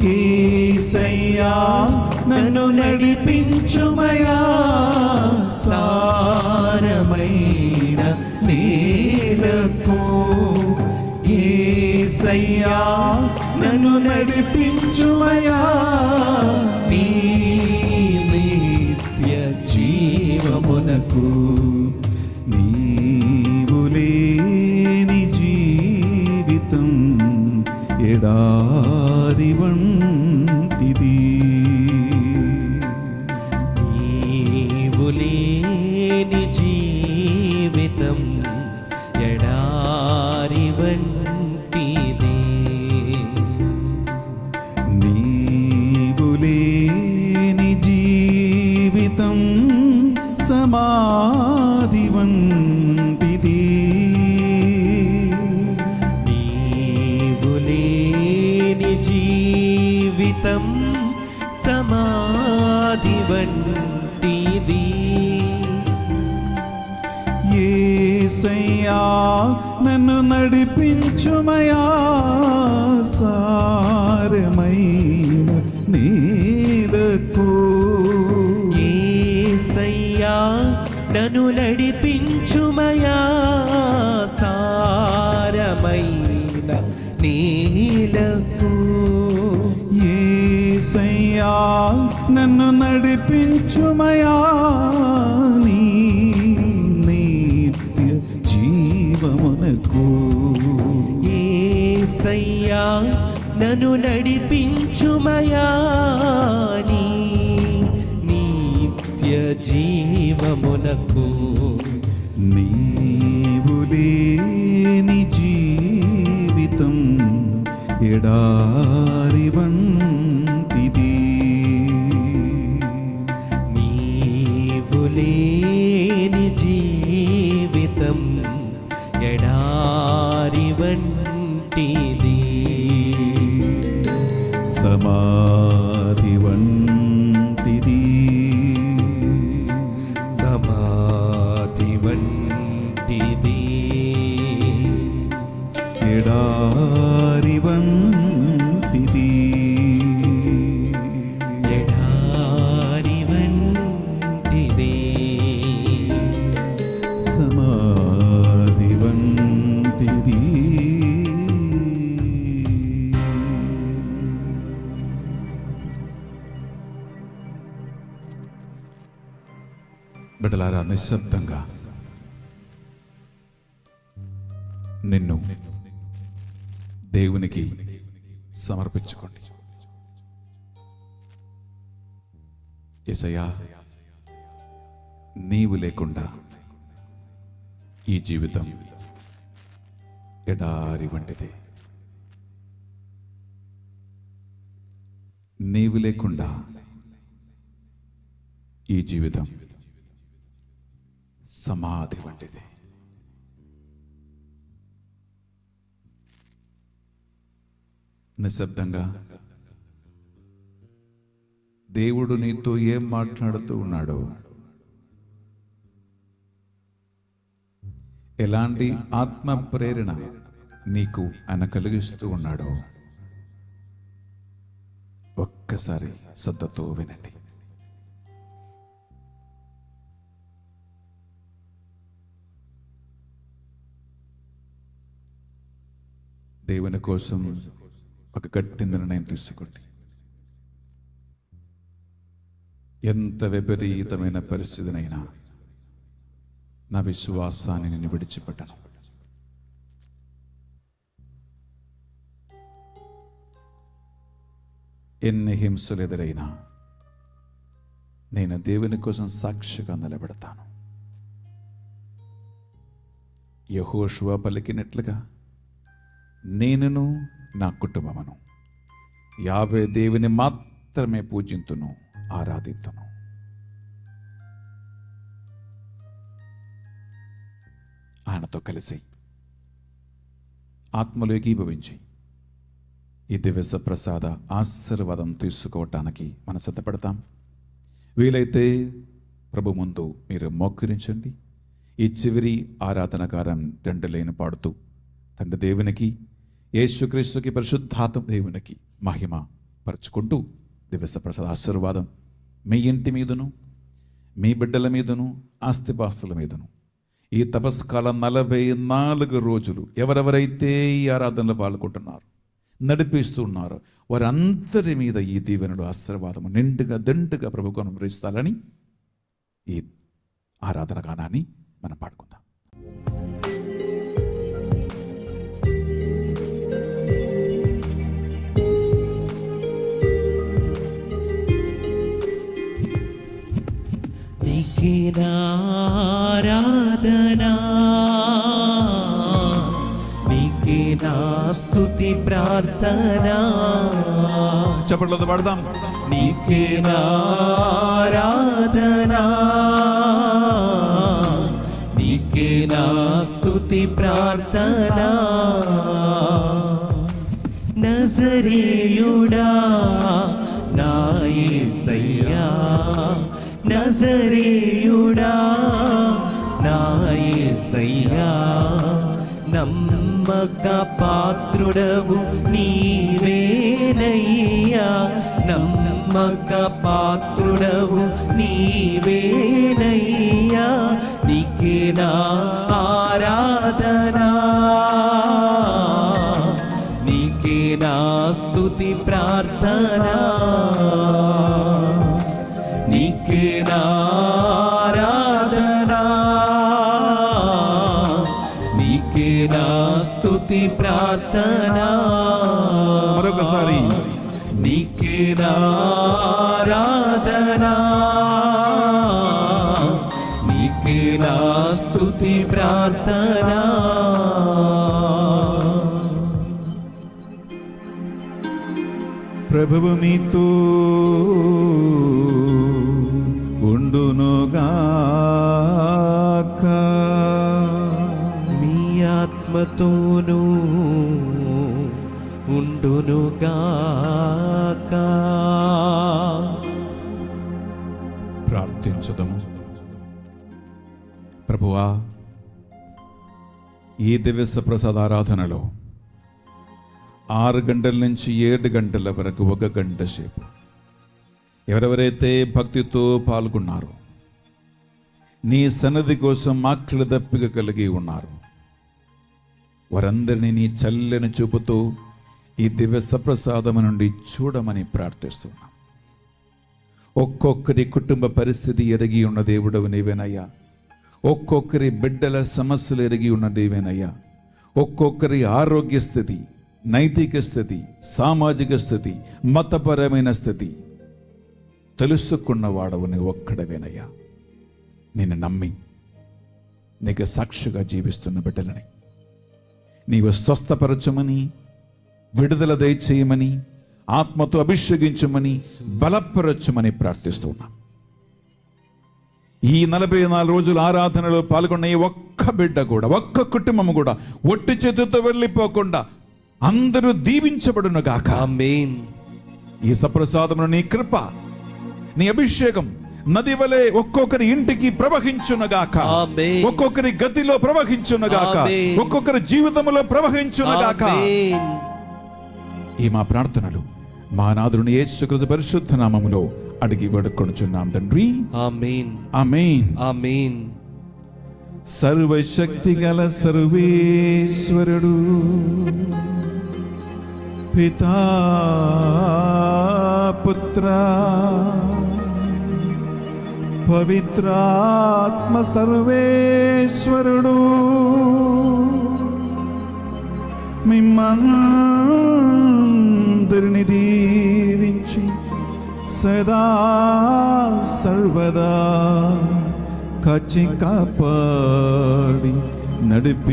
Speaker 4: యేసయ్యా నన్ను నడిపించుమయా సారమైన నేలకు. యేసయ్యా నన్ను నడిపించుమయా నీ నిత్య జీవమునకు. నీవు లేని జీవితం ఎడారి వంటిది.
Speaker 1: నీవు లేని జీవితం ఎడారి వంటిది.
Speaker 4: నీవు లేని జీవితం సమాధి వంటిది.
Speaker 1: నీవు లేని జీవితం సమాధి వంటిది.
Speaker 4: యేసయ్యా నన్ను నడిపించుమయా సారమైన నీలకు.
Speaker 1: యేసయ్యా నన్ను నడిపించుమయా సారమైన నీలకు.
Speaker 4: యేసయ్యా నన్ను నడిపించుమయా నీ నిత్య జీవమునకు.
Speaker 1: యేసయ్యా నన్ను నడిపించుమయా నీ నిత్య జీవమునకు.
Speaker 4: నీవు లేని జీవితం ఎడారి వంటిది.
Speaker 1: నీవు లేని జీవితం ఎడారి వంటిది.
Speaker 4: సమాధి వంటిది.
Speaker 1: సమాధి వంటిది.
Speaker 4: ఎడారి వంటిది.
Speaker 1: ఎడారి వంటిది.
Speaker 4: సమాధి వంటిది.
Speaker 2: బిడ్డలారా, నిశ్శబ్దంగా నిన్ను దేవునికి సమర్పించుకోండి. యేసయ్యా, నీవు లేకుండా ఈ జీవితం ఎడారి వంటిది. నీవు లేకుండా ఈ జీవితం సమాధి వంటిది. నిశ్శబ్దంగా దేవుడు నీతో ఏం మాట్లాడుతూ ఉన్నాడో, ఎలాంటి ఆత్మ ప్రేరణ నీకు ఆయన కలిగిస్తూ ఉన్నాడో ఒక్కసారి శ్రద్ధతో వినండి. దేవుని కోసం ఒక గట్టి నిర్ణయం తీసుకోండి. ఎంత విపరీతమైన పరిస్థితినైనా నా విశ్వాసాన్ని నేను విడిచిపెట్టను. ఎన్ని హింసలు ఎదురైనా నేను దేవుని కోసం సాక్షిగా నిలబెడతాను. యెహోషువ పలికినట్లుగా నేనును నా కుటుంబమును యావే దేవుని మాత్రమే పూజింతును, ఆరాధింతును. ఆయనతో కలిసి ఆత్మలో ఏకీభవించి ఈ దివ్య ప్రసాద ఆశీర్వాదం తీసుకోవటానికి మనం సిద్ధపడతాం. వీలైతే ప్రభు ముందు మీరు మోకరించండి. ఈ చివరి ఆరాధన కారం 2 లైన్ పాడుతూ తండ్రి దేవునికి, యేసుక్రీస్తుకి, పరిశుద్ధాత్మ దేవునికి మహిమ పరుచుకుంటూ దివ్య ప్రసాద ఆశీర్వాదం మీ ఇంటి మీదను, మీ బిడ్డల మీదను, ఆస్తిపాస్తుల మీదను ఈ తపస్కాల 44 రోజులు ఎవరెవరైతే ఈ ఆరాధనలో పాల్గొంటున్నారు, నడిపిస్తున్నారు, వారందరి మీద ఈ దీవెనలు, ఆశీర్వాదము నిండుగా దండుగా ప్రభుత్వం అనుగ్రహిస్తారని ఈ ఆరాధన గానాన్ని మనం పాడుకుందాం.
Speaker 1: నీకే ఆరాధనా, నీకే నా స్తుతి ప్రార్థనా.
Speaker 2: చప్పట్లతో పాడదాం.
Speaker 1: నీకే ఆరాధనా, నీకే నా స్తుతి ప్రార్థనా. నజరేయుడా నా యేసయ్యా, నజరేయుడా నా యేసయ్యా. నమ్మక పాత్రుడవు నీవేనయ్యా, నమ్మక పాత్రుడవు నీవేనయ్యా. నీకే నా ఆరాధనా, నీకే నా స్తుతి ప్రార్థనా. నీకే నా ఆరాధనా, నీకే నా స్తుతి ప్రార్థనా.
Speaker 2: మరొకసారి
Speaker 1: నీకే నా ఆరాధనా, నీకే నా స్తుతి ప్రార్థనా.
Speaker 4: ప్రభువు మీతో ఉండునుగాక.
Speaker 1: మీ ఆత్మతోనూ ఉండునుగాక.
Speaker 2: ప్రార్థించుదము. ప్రభువా, ఈ దివ్య ప్రసాద ఆరాధనలో 6 గంటల నుంచి 7 గంటల వరకు 1 గంట సేపు ఎవరెవరైతే భక్తితో పాల్గొన్నారో, నీ సన్నిధి కోసం ఆకలి దప్పిక కలిగి ఉన్నారు, వారందరినీ నీ చల్లని చూపుతో ఈ దివ్య సప్రసాదము నుండి చూడమని ప్రార్థిస్తున్నాం. ఒక్కొక్కరి కుటుంబ పరిస్థితి ఎరిగి ఉన్న దేవుడవు నీవేనయ్యా. ఒక్కొక్కరి బిడ్డల సమస్యలు ఎరిగి ఉన్న నీవేనయ్యా. ఒక్కొక్కరి ఆరోగ్య స్థితి, నైతిక స్థితి, సామాజిక స్థితి, మతపరమైన స్థితి తెలుసుకున్న వాడవు నీ ఒక్కడవేనయ్యా. నిన్ను నమ్మి నీకు సాక్షిగా జీవిస్తున్న బిడ్డలని నీవు స్వస్థపరచమని, విడుదల దయచేయమని, ఆత్మతో అభిషేకించమని, బలపరచమని ప్రార్థిస్తున్నా. ఈ 44 రోజుల ఆరాధనలో పాల్గొన్న ఈ ఒక్క బిడ్డ కూడా, ఒక్క కుటుంబం కూడా ఒట్టి చేతులతో వెళ్ళిపోకుండా అందరూ దీవించబడును గాక.
Speaker 3: ఆమేన్.
Speaker 2: ఈ సప్రసాదమును నీ కృప, నీ అభిషేకం నది వలె ఒక్కొక్కరి ఇంటికి ప్రవహించునగాక.
Speaker 3: ఆమేన్.
Speaker 2: ఒక్కొక్కరి గతిలో ప్రవహించునగాక.
Speaker 3: ఆమేన్.
Speaker 2: ఒక్కొక్కరి జీవితంలో ప్రవహించునగాక.
Speaker 3: ఆమేన్.
Speaker 2: ఈ మా ప్రార్థనలు మా నాథుని యేసుక్రీస్తు పరిశుద్ధ నామములో అడిగి వేడుకొనుచున్నాం తండ్రి.
Speaker 3: ఆమేన్.
Speaker 2: ఆమేన్.
Speaker 3: ఆమేన్.
Speaker 2: సర్వశక్తి గల సర్వేశ్వరుడు పితా పుత్ర
Speaker 4: పవిత్రాత్మ సర్వేశ్వరుడు మిమ్మందరిని దీవించి సదా సర్వదా కాచి కాపాడి నడిపించునుగాక.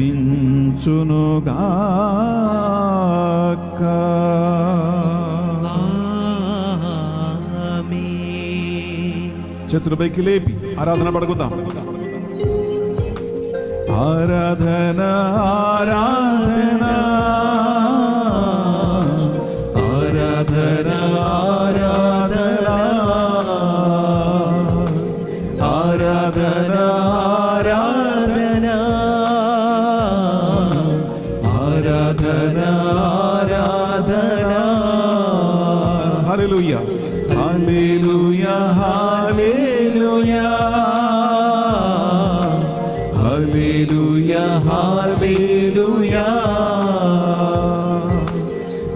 Speaker 4: చేతుల పైకి లేపి ఆరాధన పడుకుందాం. ఆరాధన ఆరాధన ఆరాధన ఆరాధన ఆరాధన ఆరాధన ఆరాధన. హల్లెలూయా హల్లెలూయా హల్లెలూయా హల్లెలూయా హల్లెలూయా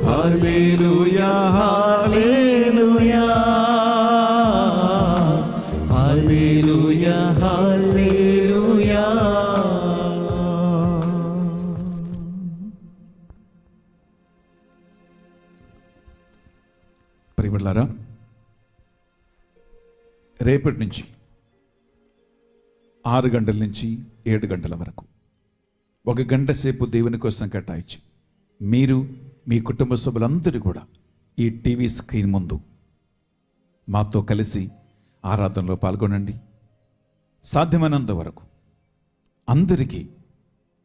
Speaker 4: హల్లెలూయా హల్లెలూయా హల్లెలూయా హల్లెలూయా.
Speaker 2: ప్రియమిత్రులారా, రేపటి నుంచి 6 గంటల నుంచి 7 గంటల వరకు 1 గంట సేపు దేవుని కోసం కేటాయించి మీరు మీ కుటుంబ సభ్యులందరూ కూడా ఈ టీవీ స్క్రీన్ ముందు మాతో కలిసి ఆరాధనలో పాల్గొనండి. సాధ్యమైనంత వరకు అందరికీ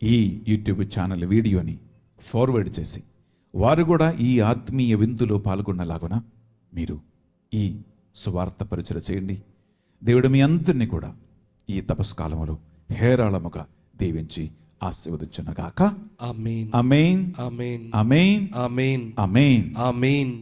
Speaker 2: ఈ యూట్యూబ్ ఛానల్ వీడియోని ఫార్వర్డ్ చేసి వారు కూడా ఈ ఆత్మీయ విందులో పాల్గొన్నలాగున మీరు ఈ సువార్త పరిచయం చేయండి. దేవుడు మీ అందరినీ కూడా ఈ తపస్కాలములో హేరాళముగా దీవించి ఆశీర్వదించునగాక.
Speaker 3: ఆమేన్
Speaker 2: ఆమేన్
Speaker 3: ఆమేన్
Speaker 2: ఆమేన్
Speaker 3: ఆమేన్
Speaker 2: ఆమేన్.
Speaker 3: ఆమేన్.